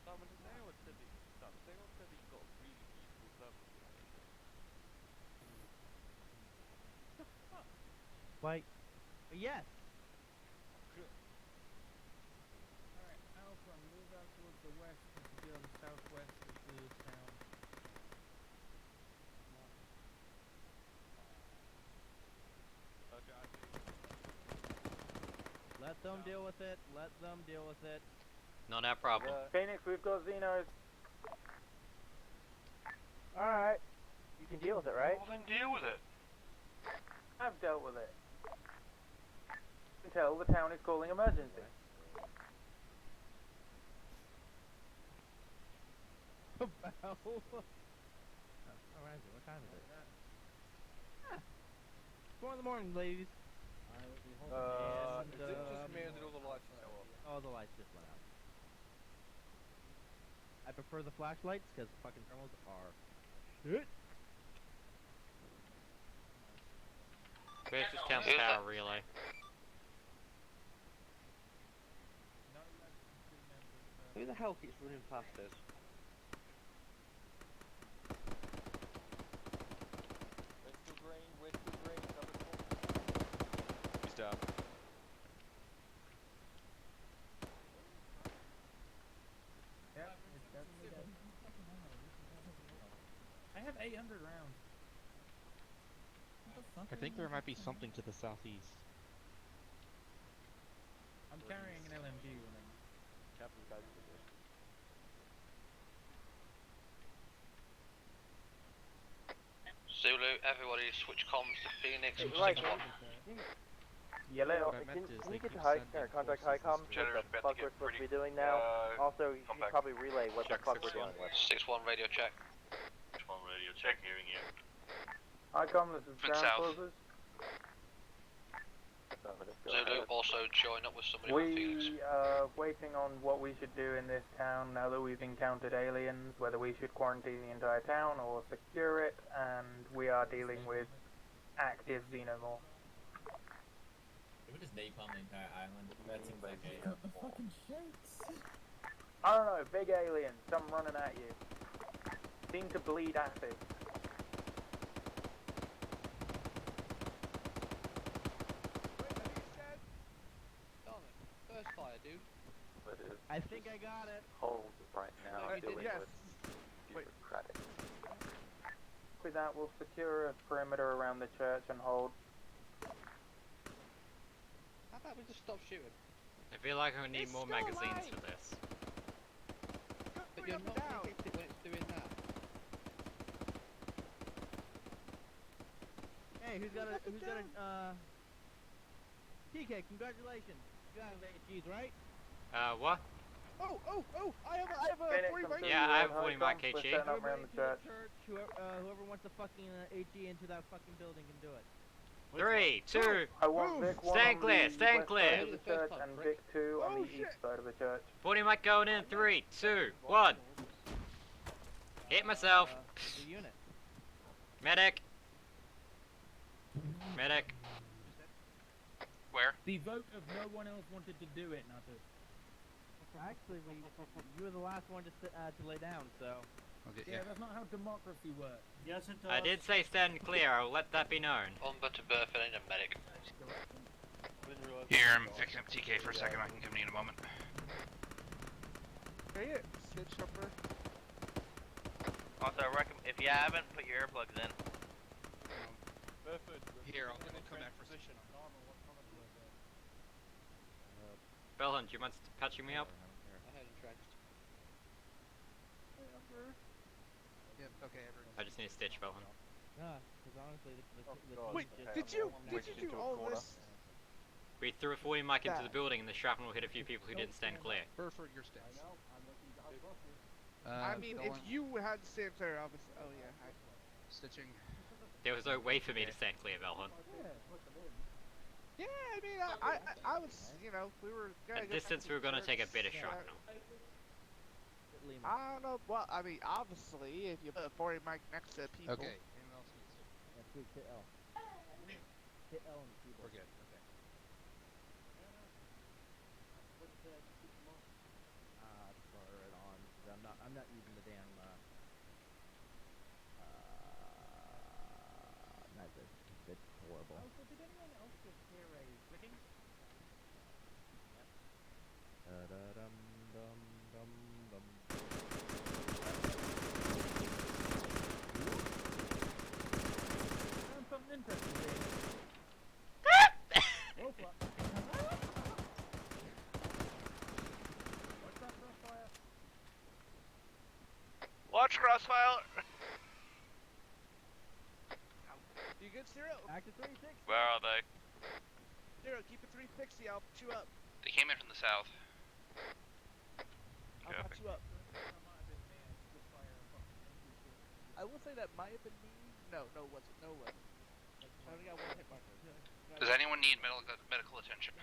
Speaker 3: Simon, has anyone said that you've got a really beautiful purple behind you?
Speaker 11: The fuck? Like, yes!
Speaker 2: Alright, Alpha, move out towards the west and secure the southwest of the town.
Speaker 3: Okay, I think.
Speaker 11: Let them deal with it. Let them deal with it.
Speaker 9: Not our problem.
Speaker 5: Phoenix, we've got Xenos.
Speaker 7: Alright. You can deal with it, right?
Speaker 1: Well, then deal with it.
Speaker 5: I've dealt with it. Until the town is calling emergency.
Speaker 11: About. Oh, Ramsey, what time is it? 4 in the morning, ladies.
Speaker 14: Is it just me or did all the lights go off?
Speaker 11: Oh, the lights just went out. I prefer the flashlights because fucking thermals are shit.
Speaker 9: Where's this town's power relay?
Speaker 4: Who the hell keeps running past us?
Speaker 14: We're still green, number 4.
Speaker 3: He's down.
Speaker 2: Yep, it's definitely dead. I have 800 rounds.
Speaker 6: I think there might be something to the southeast.
Speaker 2: I'm carrying an LMG with me.
Speaker 14: Captain guys for this.
Speaker 21: Zulu, everybody switch comms to Phoenix.
Speaker 7: Right,
Speaker 21: Can
Speaker 5: Yellow.
Speaker 7: Can you get to high, contact HICOM what the fuck we're supposed to be doing now? Also, you should probably relay what the fuck we're dealing with.
Speaker 21: 6-1 radio check.
Speaker 1: 6-1 radio check, hearing you.
Speaker 5: HICOM, this is
Speaker 21: From
Speaker 5: ground
Speaker 21: south.
Speaker 5: closers.
Speaker 21: Zulu, also join up with somebody from Phoenix.
Speaker 5: We are waiting on what we should do in this town now that we've encountered aliens, whether we should quarantine the entire town or secure it, and we are dealing with active xenomorph.
Speaker 20: If we just napalm the entire island, that seems like a...
Speaker 19: Got the fucking shakes.
Speaker 5: I don't know, big aliens, some running at you. Seem to bleed acid.
Speaker 4: First fire, dude.
Speaker 17: But it's
Speaker 11: I think I got it.
Speaker 17: hold right now dealing
Speaker 14: yes.
Speaker 17: with bureaucratic.
Speaker 5: With that, we'll secure a perimeter around the church and hold.
Speaker 4: How about we just stop shooting?
Speaker 9: I feel like I need more magazines for this.
Speaker 4: But you're not gonna hit it when it's doing that.
Speaker 11: Hey, who's got a TK, congratulations. You got AGs, right?
Speaker 9: What?
Speaker 13: Oh, I have a
Speaker 5: Phoenix,
Speaker 13: 40
Speaker 5: I'm
Speaker 13: mic.
Speaker 5: sure
Speaker 9: Yeah,
Speaker 5: you
Speaker 9: I have
Speaker 5: know
Speaker 9: 40
Speaker 5: HICOM,
Speaker 9: mic
Speaker 5: we're
Speaker 9: KG.
Speaker 5: setting up around
Speaker 11: Everybody
Speaker 5: the
Speaker 11: to
Speaker 5: church.
Speaker 11: whoever wants to fucking AG into that fucking building can do it.
Speaker 9: 3, 2,
Speaker 5: I want Vic 1
Speaker 9: stand
Speaker 5: on
Speaker 9: clear,
Speaker 5: the
Speaker 9: stand
Speaker 5: west
Speaker 9: clear.
Speaker 5: side of the church and Vic 2 on the east side of the church.
Speaker 9: 40 mic going in, 3, 2, 1. Hit myself.
Speaker 11: The unit.
Speaker 9: Medic. Medic.
Speaker 21: Where?
Speaker 2: The vote of no one else wanted to do it, not us.
Speaker 11: Actually, you were the last one to lay down, so.
Speaker 6: Okay,
Speaker 2: Yeah, that's not how democracy works.
Speaker 1: Yes, it does.
Speaker 9: I did say stand clear, I'll let that be known.
Speaker 21: Umber to Burford and a medic.
Speaker 6: Here, I'm fixing up TK for a second. I can come in a moment.
Speaker 14: Hey, it. Switch number.
Speaker 7: Also, if you haven't, put your earplugs in.
Speaker 14: Burford.
Speaker 6: Here, I'll come back for
Speaker 14: position.
Speaker 9: Bellhun, do you mind patching me up?
Speaker 4: I had entrenched.
Speaker 6: Yep, okay, everyone.
Speaker 9: I just need a stitch, Bellhun.
Speaker 11: Nah, because honestly,
Speaker 13: Wait, did you do all this?
Speaker 9: We threw a 40 mic into the building and the shrapnel hit a few people who didn't stand clear.
Speaker 6: Burford, your steps. Uh,
Speaker 13: I mean, if
Speaker 6: going-
Speaker 13: you had to stand clear, obviously. Oh yeah,
Speaker 6: Stitching.
Speaker 9: There was no way for me to stand clear, Valhun.
Speaker 13: Yeah, I mean, I was, you know, we were gonna
Speaker 9: At
Speaker 13: go
Speaker 9: distance, we were gonna take a bit of shock now.
Speaker 13: I don't know. Well, I mean, obviously, if you put a 40 mic next to people.
Speaker 6: Okay. Anyone else need assistance?
Speaker 11: Yeah, sweet. Hit L. Hit L on the keyboard.
Speaker 6: We're good. Okay.
Speaker 11: Turn it on. 'Cause I'm not using the damn. Method. It's horrible.
Speaker 9: Also, did anyone else just hear a clicking?
Speaker 11: Da-da-dum, dum, dum, dum.
Speaker 2: Found something interesting there. Whoa, fuck. What's that crossfire?
Speaker 14: Watch crossfire.
Speaker 13: You good, Zero?
Speaker 11: Active 360.
Speaker 21: Where are they?
Speaker 13: Zero, keep it 360. I'll put you up.
Speaker 21: They came in from the south.
Speaker 13: I'll put you up.
Speaker 2: That might have been me. I just fire a fucking MP6.
Speaker 13: I will say that might have been me. No, it wasn't. No, it wasn't. I only got one hit marker.
Speaker 21: Does anyone need medical attention?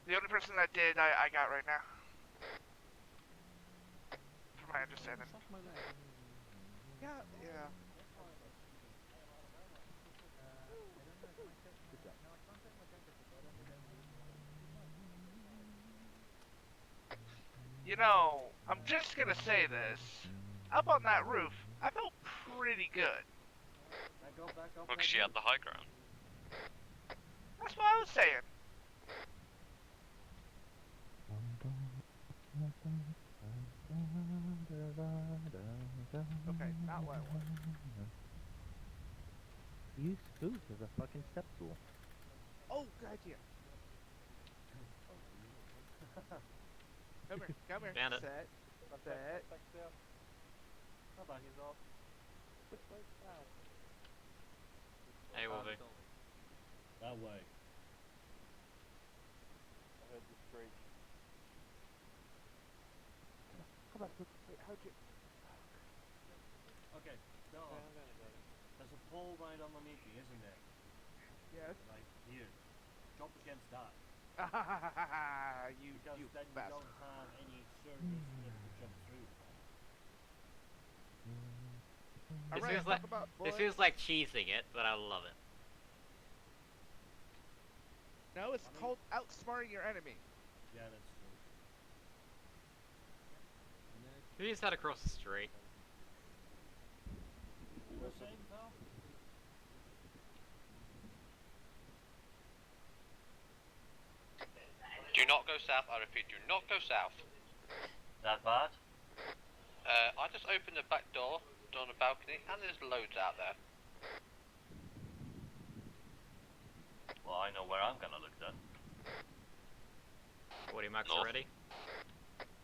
Speaker 13: The only person that did, I got right now. From my understanding. Yeah, yeah. You know, I'm just gonna say this. Up on that roof, I felt pretty good.
Speaker 21: Look, she had the high ground.
Speaker 13: That's what I was saying. Okay, not what I want.
Speaker 11: Use spook as a fucking step tool.
Speaker 13: Oh, good idea. Come here.
Speaker 9: Found it.
Speaker 13: Set.
Speaker 9: Hey, Wolfie.
Speaker 2: That way.
Speaker 14: I heard the screech.
Speaker 13: Come on, wait, how'd you...
Speaker 1: Okay, so there's a pole right underneath me, isn't there?
Speaker 13: Yes.
Speaker 1: Right here. Jump against that.
Speaker 13: you
Speaker 1: Because then you
Speaker 13: bastard.
Speaker 1: don't have any surface to jump through.
Speaker 9: This feels like cheesing it, but I love it.
Speaker 13: No, it's called outsmarting your enemy.
Speaker 1: Yeah, that's true.
Speaker 9: We just had across the street.
Speaker 1: You were saying, Val?
Speaker 12: Do not go south, I repeat, do not go south.
Speaker 1: That bad?
Speaker 12: I just opened the back door on the balcony, and there's loads out there.
Speaker 1: Well, I know where I'm gonna look then.
Speaker 9: 40 marks
Speaker 1: North.
Speaker 9: already?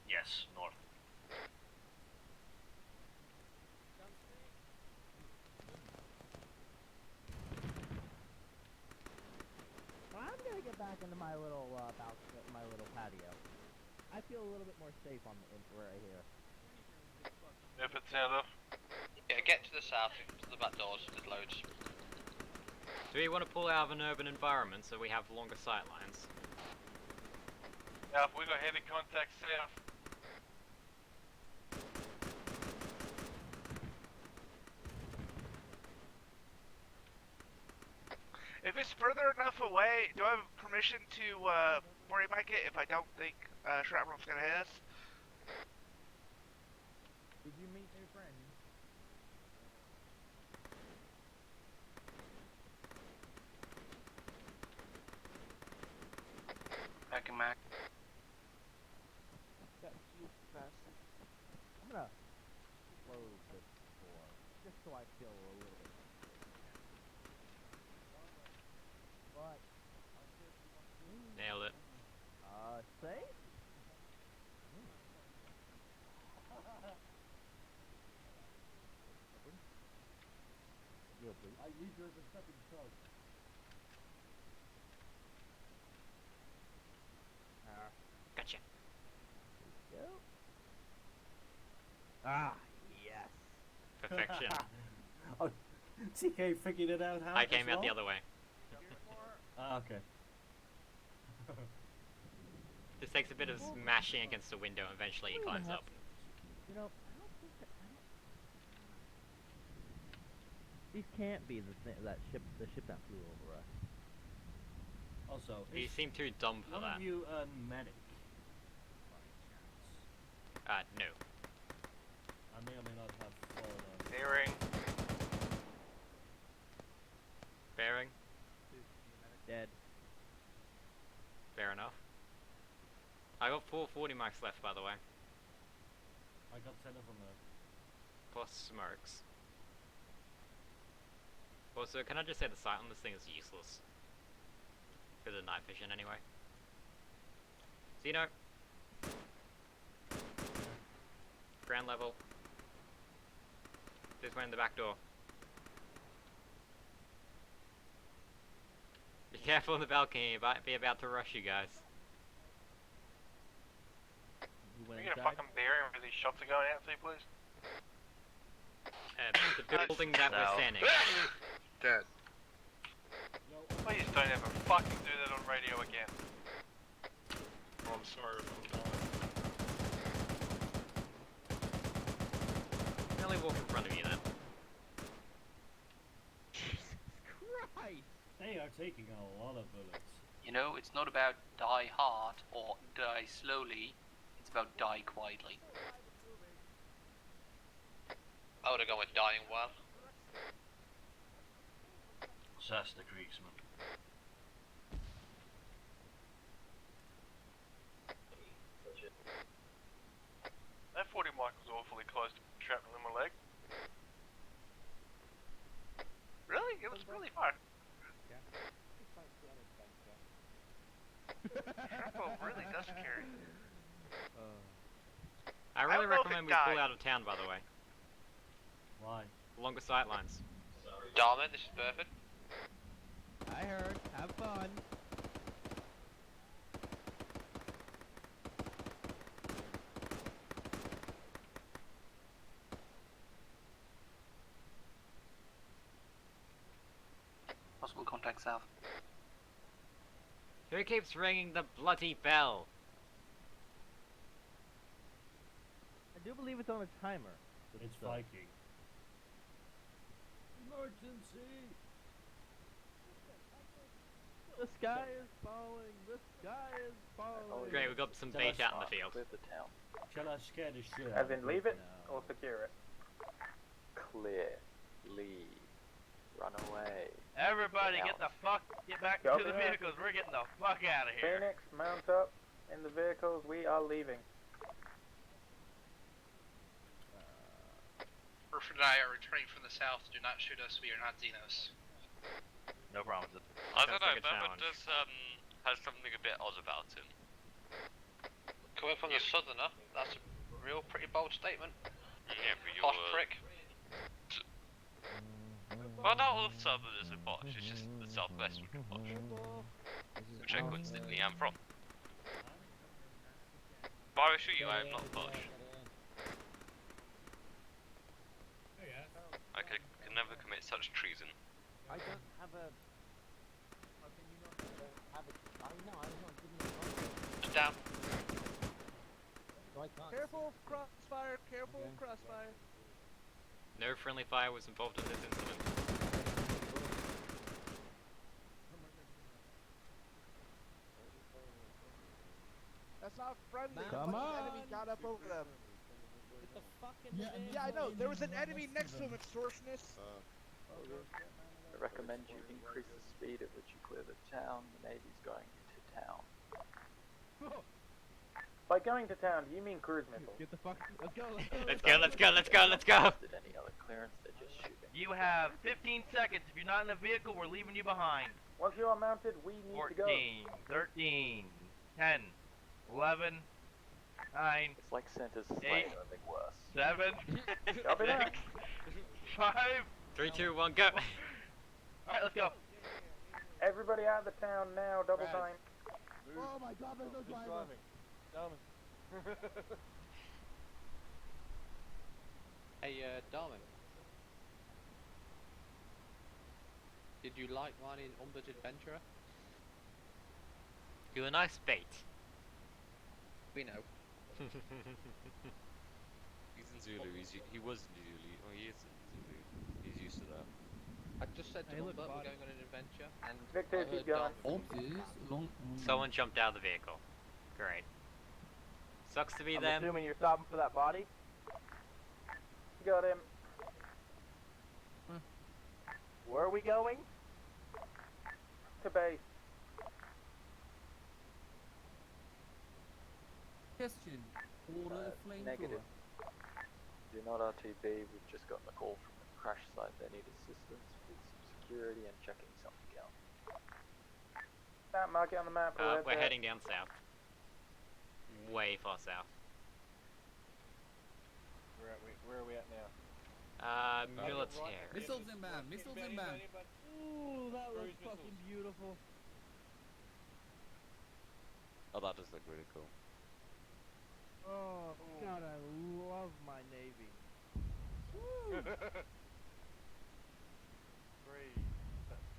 Speaker 1: Yes, north.
Speaker 11: Well, I'm gonna get back into my little my little patio. I feel a little bit more safe on the right here.
Speaker 14: If it's south.
Speaker 12: Yeah, get to the south, to the back doors, there's loads.
Speaker 9: Do we want to pull out of an urban environment so we have longer sight lines?
Speaker 14: Yeah, we got heavy contact south. If it's further enough away, do I have permission to worry mic it if I don't think shrapnel's gonna hit us?
Speaker 2: Did you meet new friends?
Speaker 14: Mac and Mac.
Speaker 13: That's you, bastard.
Speaker 11: I'm gonna close this door just so I feel a little bit. But
Speaker 9: Nailed it.
Speaker 11: safe?
Speaker 1: I use you as a stepping stone.
Speaker 9: Gotcha.
Speaker 11: Yep. Ah, yes.
Speaker 9: Perfection.
Speaker 10: Oh, TK figured it out how
Speaker 9: I
Speaker 10: as
Speaker 9: came out the
Speaker 10: well?
Speaker 9: other way.
Speaker 10: Ah, okay.
Speaker 9: This takes a bit of smashing against the window and eventually he climbs up.
Speaker 11: You know, I don't think that. These can't be the ship that flew over us.
Speaker 10: Also,
Speaker 9: He seemed too dumb for
Speaker 10: one
Speaker 9: that.
Speaker 10: of you a medic? By chance?
Speaker 9: No.
Speaker 10: I may or may not have fallen on.
Speaker 13: Bearing.
Speaker 9: Bearing.
Speaker 11: Dead.
Speaker 9: Fair enough. I got 440 marks left, by the way.
Speaker 10: I got 10 of them there.
Speaker 9: Plus marks. Also, can I just say the sight on this thing is useless? Because of night vision, anyway. Zeno. Ground level. This way in the back door. Be careful on the balcony, it might be about to rush you guys.
Speaker 13: Can you get a fucking bearing where these shots are going out to, please?
Speaker 9: The building that we're standing.
Speaker 13: Dead. Please don't ever fucking do that on radio again.
Speaker 1: Oh, I'm sorry if I'm calling.
Speaker 9: You can only walk in front of you then.
Speaker 11: Christ!
Speaker 10: They are taking a lot of bullets.
Speaker 21: You know, it's not about die hard or die slowly, it's about die quietly.
Speaker 12: I would have gone with dying well.
Speaker 1: That's the Kriegsman.
Speaker 13: That 40 mic was awfully close to shrapnel in my leg. Really? It was really far. Shrapnel really does carry.
Speaker 9: I really
Speaker 13: don't know if
Speaker 9: recommend
Speaker 13: it
Speaker 9: we pull
Speaker 13: died.
Speaker 9: out of town, by the way.
Speaker 10: Why?
Speaker 9: Longer sight lines.
Speaker 12: Darman, this is Burford.
Speaker 11: I heard. Have fun.
Speaker 21: Possible contact south.
Speaker 9: Who keeps ringing the bloody bell?
Speaker 11: I do believe it's on a timer.
Speaker 10: It's Viking. Emergency!
Speaker 11: The sky is falling. The sky is falling.
Speaker 9: Great, we got some bait out in the field.
Speaker 17: Clear the town.
Speaker 10: Shall I scare the shit
Speaker 5: As
Speaker 10: out
Speaker 5: in
Speaker 10: of
Speaker 5: leave
Speaker 10: you?
Speaker 5: it or secure it?
Speaker 17: Clear. Leave. Run away.
Speaker 13: Everybody get back
Speaker 5: Copy
Speaker 13: to the
Speaker 5: that.
Speaker 13: vehicles, we're getting the fuck out of here.
Speaker 5: Phoenix, mount up in the vehicles, we are leaving.
Speaker 21: Burford and I are returning from the south. Do not shoot us, we are not Xenos.
Speaker 13: No problem.
Speaker 3: I don't know,
Speaker 9: like a
Speaker 3: Bourbon
Speaker 9: challenge.
Speaker 3: does has something a bit odd about him.
Speaker 12: Coming from the southerner, that's a real pretty bold statement.
Speaker 3: Yeah, but you're
Speaker 12: Posh prick.
Speaker 3: Well, not all of Southerners are posh, it's just the Southwest would be posh. Which I coincidentally am from. But I assure you, I am not posh. I can never commit such treason.
Speaker 11: I don't have a. How can you not have a? I know, I'm not giving you a.
Speaker 12: Just down.
Speaker 11: So I can't.
Speaker 6: Careful, crossfire, careful, crossfire.
Speaker 9: No friendly fire was involved in this incident.
Speaker 6: That's not friendly.
Speaker 11: Come
Speaker 6: the fucking
Speaker 11: on.
Speaker 6: enemy got up over them.
Speaker 11: Get the fucking.
Speaker 6: Yeah, I know. There was an enemy next to him, extortionist.
Speaker 17: I recommend you increase the speed at which you clear the town. The Navy's going to town.
Speaker 5: By going to town, do you mean cruise missiles?
Speaker 11: Get the fuck. Let's go.
Speaker 9: Let's go, let's go, let's go, let's go!
Speaker 17: Did any other clearance? They're just shooting.
Speaker 13: You have 15 seconds. If you're not in the vehicle, we're leaving you behind.
Speaker 5: Once you are mounted, we need to go.
Speaker 13: 14, 13, 10, 11, 9,
Speaker 17: It's like Santa's
Speaker 13: Eight.
Speaker 17: sleigh, only worse.
Speaker 13: 7,
Speaker 5: Copy that.
Speaker 13: 6, 5.
Speaker 9: 3, 2, 1, go!
Speaker 13: Alright, let's go.
Speaker 5: Everybody out of the town now, double time.
Speaker 6: Oh my god, there's no driver.
Speaker 4: Hey, Darwin. Did you like mine in Umber's Adventurer?
Speaker 9: You're a nice bait.
Speaker 4: We know.
Speaker 16: He's in Zulu. He was in Zulu. Oh, he is in Zulu. He's used to that.
Speaker 4: I just said to
Speaker 11: Hey, look,
Speaker 4: Umber, we're
Speaker 11: buddy.
Speaker 4: going on an adventure, and
Speaker 5: Victor,
Speaker 4: I
Speaker 5: keep
Speaker 4: heard
Speaker 5: going.
Speaker 4: Darwin.
Speaker 9: Someone jumped out of the vehicle. Great. Sucks to be
Speaker 7: I'm
Speaker 9: them.
Speaker 7: assuming you're stopping for that body.
Speaker 5: Got him.
Speaker 7: Where are we going?
Speaker 5: To base.
Speaker 19: Question. Order flamethrower.
Speaker 17: Negative. You're not RTB, we've just gotten a call from the crash site. They need assistance with some security and checking something out.
Speaker 5: Mark it on the map.
Speaker 9: We're heading down south. Way far south.
Speaker 14: Where are we at now?
Speaker 9: Military.
Speaker 19: Missiles inbound. Missiles inbound.
Speaker 11: Ooh, that looks fucking beautiful.
Speaker 16: Oh, that does look really cool.
Speaker 11: Oh, God, I love my Navy. Woo!
Speaker 14: 3,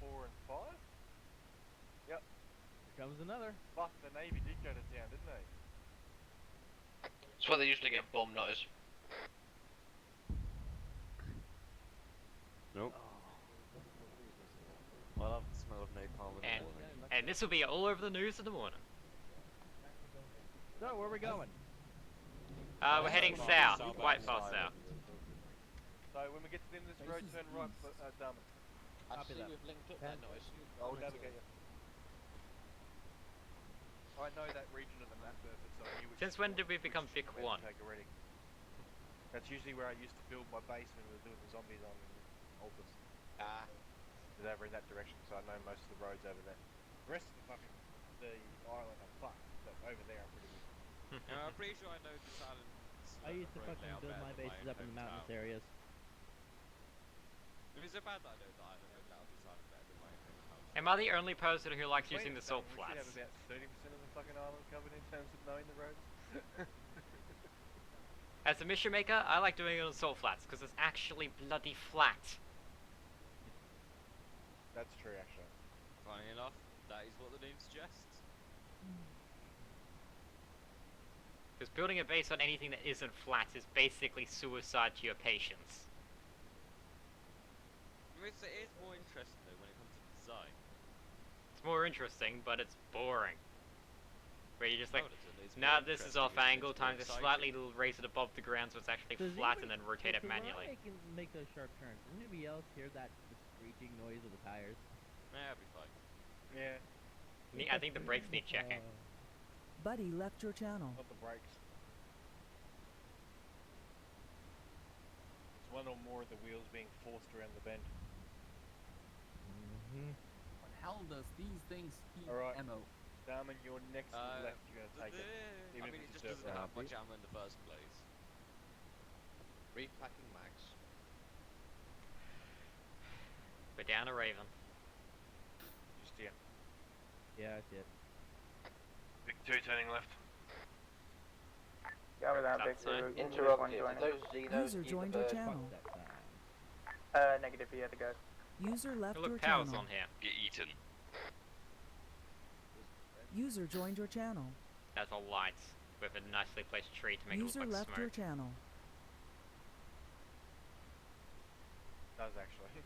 Speaker 14: 4, and 5? Yep.
Speaker 11: Here comes another.
Speaker 14: Fuck, the Navy did go to town, didn't they?
Speaker 21: That's why they usually get bomb nutters.
Speaker 16: Nope. Well, I've smelled napalm in the morning.
Speaker 9: And this will be all over the news in the morning.
Speaker 11: So, where are we going?
Speaker 9: We're heading south, quite far south.
Speaker 14: So when we get to the end of this road, turn right for Darman.
Speaker 4: I see we've linked up that noise.
Speaker 14: I'll navigate you. I know that region of the map perfect, so I knew which.
Speaker 9: Since when did we become Vic 1?
Speaker 14: Take already. That's usually where I used to build my base when we were doing the zombies on Altus. It's over in that direction, so I know most of the roads over there. The rest of the island I'm fucked, but over there I'm pretty good.
Speaker 16: I'm pretty sure I know this island.
Speaker 11: I used to fucking build my bases up in the mountainous areas.
Speaker 16: If it's so bad that I know the island, maybe that'll this island better than my hometown.
Speaker 9: Am I the only person who likes using the salt
Speaker 14: We
Speaker 9: flats?
Speaker 14: should have about 30% of the fucking island covered in terms of knowing the roads.
Speaker 9: As a mission maker, I like doing it on salt flats because it's actually bloody flat.
Speaker 14: That's true, actually.
Speaker 16: Funny enough, that is what the name suggests.
Speaker 9: Because building a base on anything that isn't flat is basically suicide to your patience.
Speaker 16: I mean, it is more interesting though when it comes to design.
Speaker 9: It's more interesting, but it's boring. Where you're just like,
Speaker 16: No, it isn't. It's
Speaker 9: nah,
Speaker 16: more
Speaker 9: this is
Speaker 16: interesting,
Speaker 9: off
Speaker 16: isn't it?
Speaker 9: angle,
Speaker 16: It's more
Speaker 9: time to
Speaker 16: exciting.
Speaker 9: slightly raise it above the ground so it's actually
Speaker 11: Does
Speaker 9: flat and
Speaker 11: anybody-
Speaker 9: then rotate it
Speaker 11: so
Speaker 9: manually.
Speaker 11: When I make those sharp turns, does anybody else hear the screeching noise of the tires?
Speaker 16: Yeah, it'll be fine.
Speaker 14: Yeah.
Speaker 9: I think the brakes need checking.
Speaker 8: Buddy left your channel.
Speaker 14: Not the brakes. It's one or more of the wheels being forced around the bend.
Speaker 19: What the hell does these things keep
Speaker 14: Alright.
Speaker 19: ammo?
Speaker 14: Darman, you're next to the left, you're gonna take it.
Speaker 16: I
Speaker 14: Even
Speaker 16: mean,
Speaker 14: if
Speaker 16: it
Speaker 14: it's
Speaker 16: just
Speaker 14: a dirt
Speaker 16: doesn't
Speaker 14: road.
Speaker 16: have much ammo in the first place.
Speaker 4: Repacking mags.
Speaker 9: We're down a Raven.
Speaker 14: Just here.
Speaker 11: Yeah, I see it.
Speaker 1: Vic 2 turning left.
Speaker 5: Go with that,
Speaker 9: That's
Speaker 5: Victor.
Speaker 9: fine.
Speaker 12: Interrupted. Those Xenos
Speaker 8: User
Speaker 12: eat
Speaker 8: joined
Speaker 12: the
Speaker 8: your
Speaker 12: bird.
Speaker 8: channel.
Speaker 5: Negative, he had to go.
Speaker 8: User left your
Speaker 9: Look, power's
Speaker 8: channel.
Speaker 9: on here.
Speaker 16: Get eaten.
Speaker 8: User joined your channel.
Speaker 9: That's a light with a nicely placed tree to make
Speaker 8: User
Speaker 9: it look like
Speaker 8: left your
Speaker 9: smoke.
Speaker 8: channel.
Speaker 14: Does actually.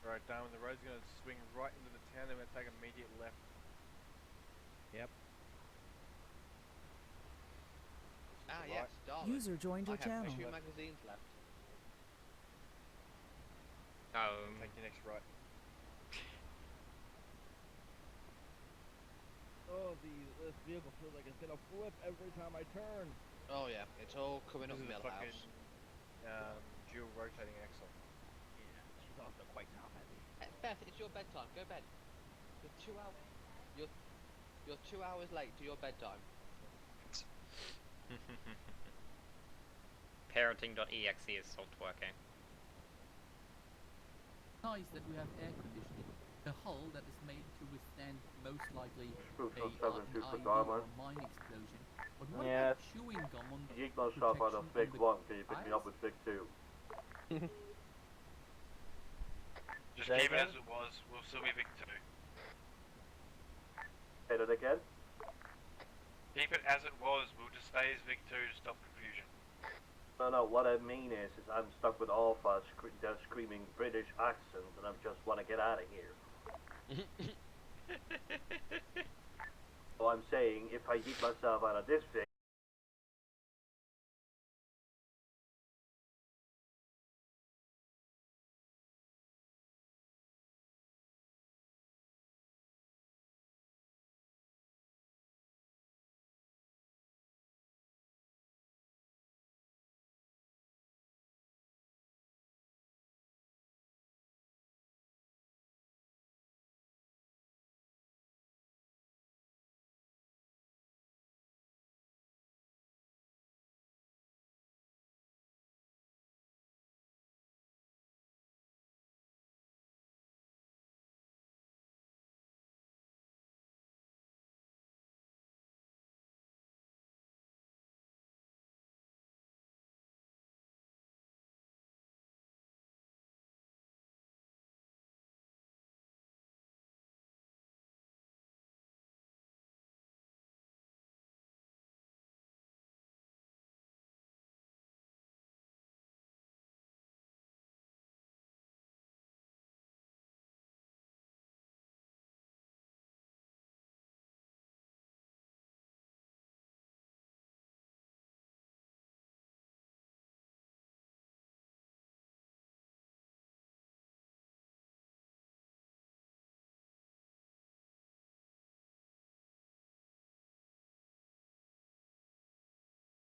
Speaker 14: Right, Darman, the road's gonna swing right into the town, then we're gonna take immediate left.
Speaker 11: Yep.
Speaker 4: Ah,
Speaker 14: Right.
Speaker 4: yes, Darwin.
Speaker 8: User joined your
Speaker 4: I have
Speaker 8: channel.
Speaker 4: 2 magazines left.
Speaker 14: Take your next right.
Speaker 11: Oh, this vehicle feels like it's gonna flip every time I turn.
Speaker 4: Oh yeah, it's all coming
Speaker 14: This
Speaker 4: up
Speaker 14: is a
Speaker 4: Millhouse.
Speaker 14: fucking dual rotating axle.
Speaker 11: Yeah, she's also quite top heavy.
Speaker 4: Beth, it's your bedtime. Go bed. You're 2 hours. You're 2 hours late to your bedtime.
Speaker 9: Parenting.exe is soft working.
Speaker 19: Nice that we have air conditioning. a hull that is made to withstand most likely
Speaker 22: Proof
Speaker 19: an
Speaker 22: of 72
Speaker 19: IED
Speaker 22: foot
Speaker 19: or
Speaker 22: armor.
Speaker 19: mine explosion. But what
Speaker 7: Yes.
Speaker 19: about chewing gum on
Speaker 22: Yeet myself out of Vic
Speaker 19: protection
Speaker 22: 1, can you pick me up with Vic 2?
Speaker 13: Just
Speaker 7: Say
Speaker 13: keep it
Speaker 7: again?
Speaker 13: as it was. We'll still be Vic 2.
Speaker 22: Say that again?
Speaker 13: Keep it as it was. We'll just stay as Vic 2 to stop confusion.
Speaker 22: No, what I mean is I'm stuck with Alpha, they're screaming British accents, and I just want to get out of here. So I'm saying, if I yeet myself out of this Vic,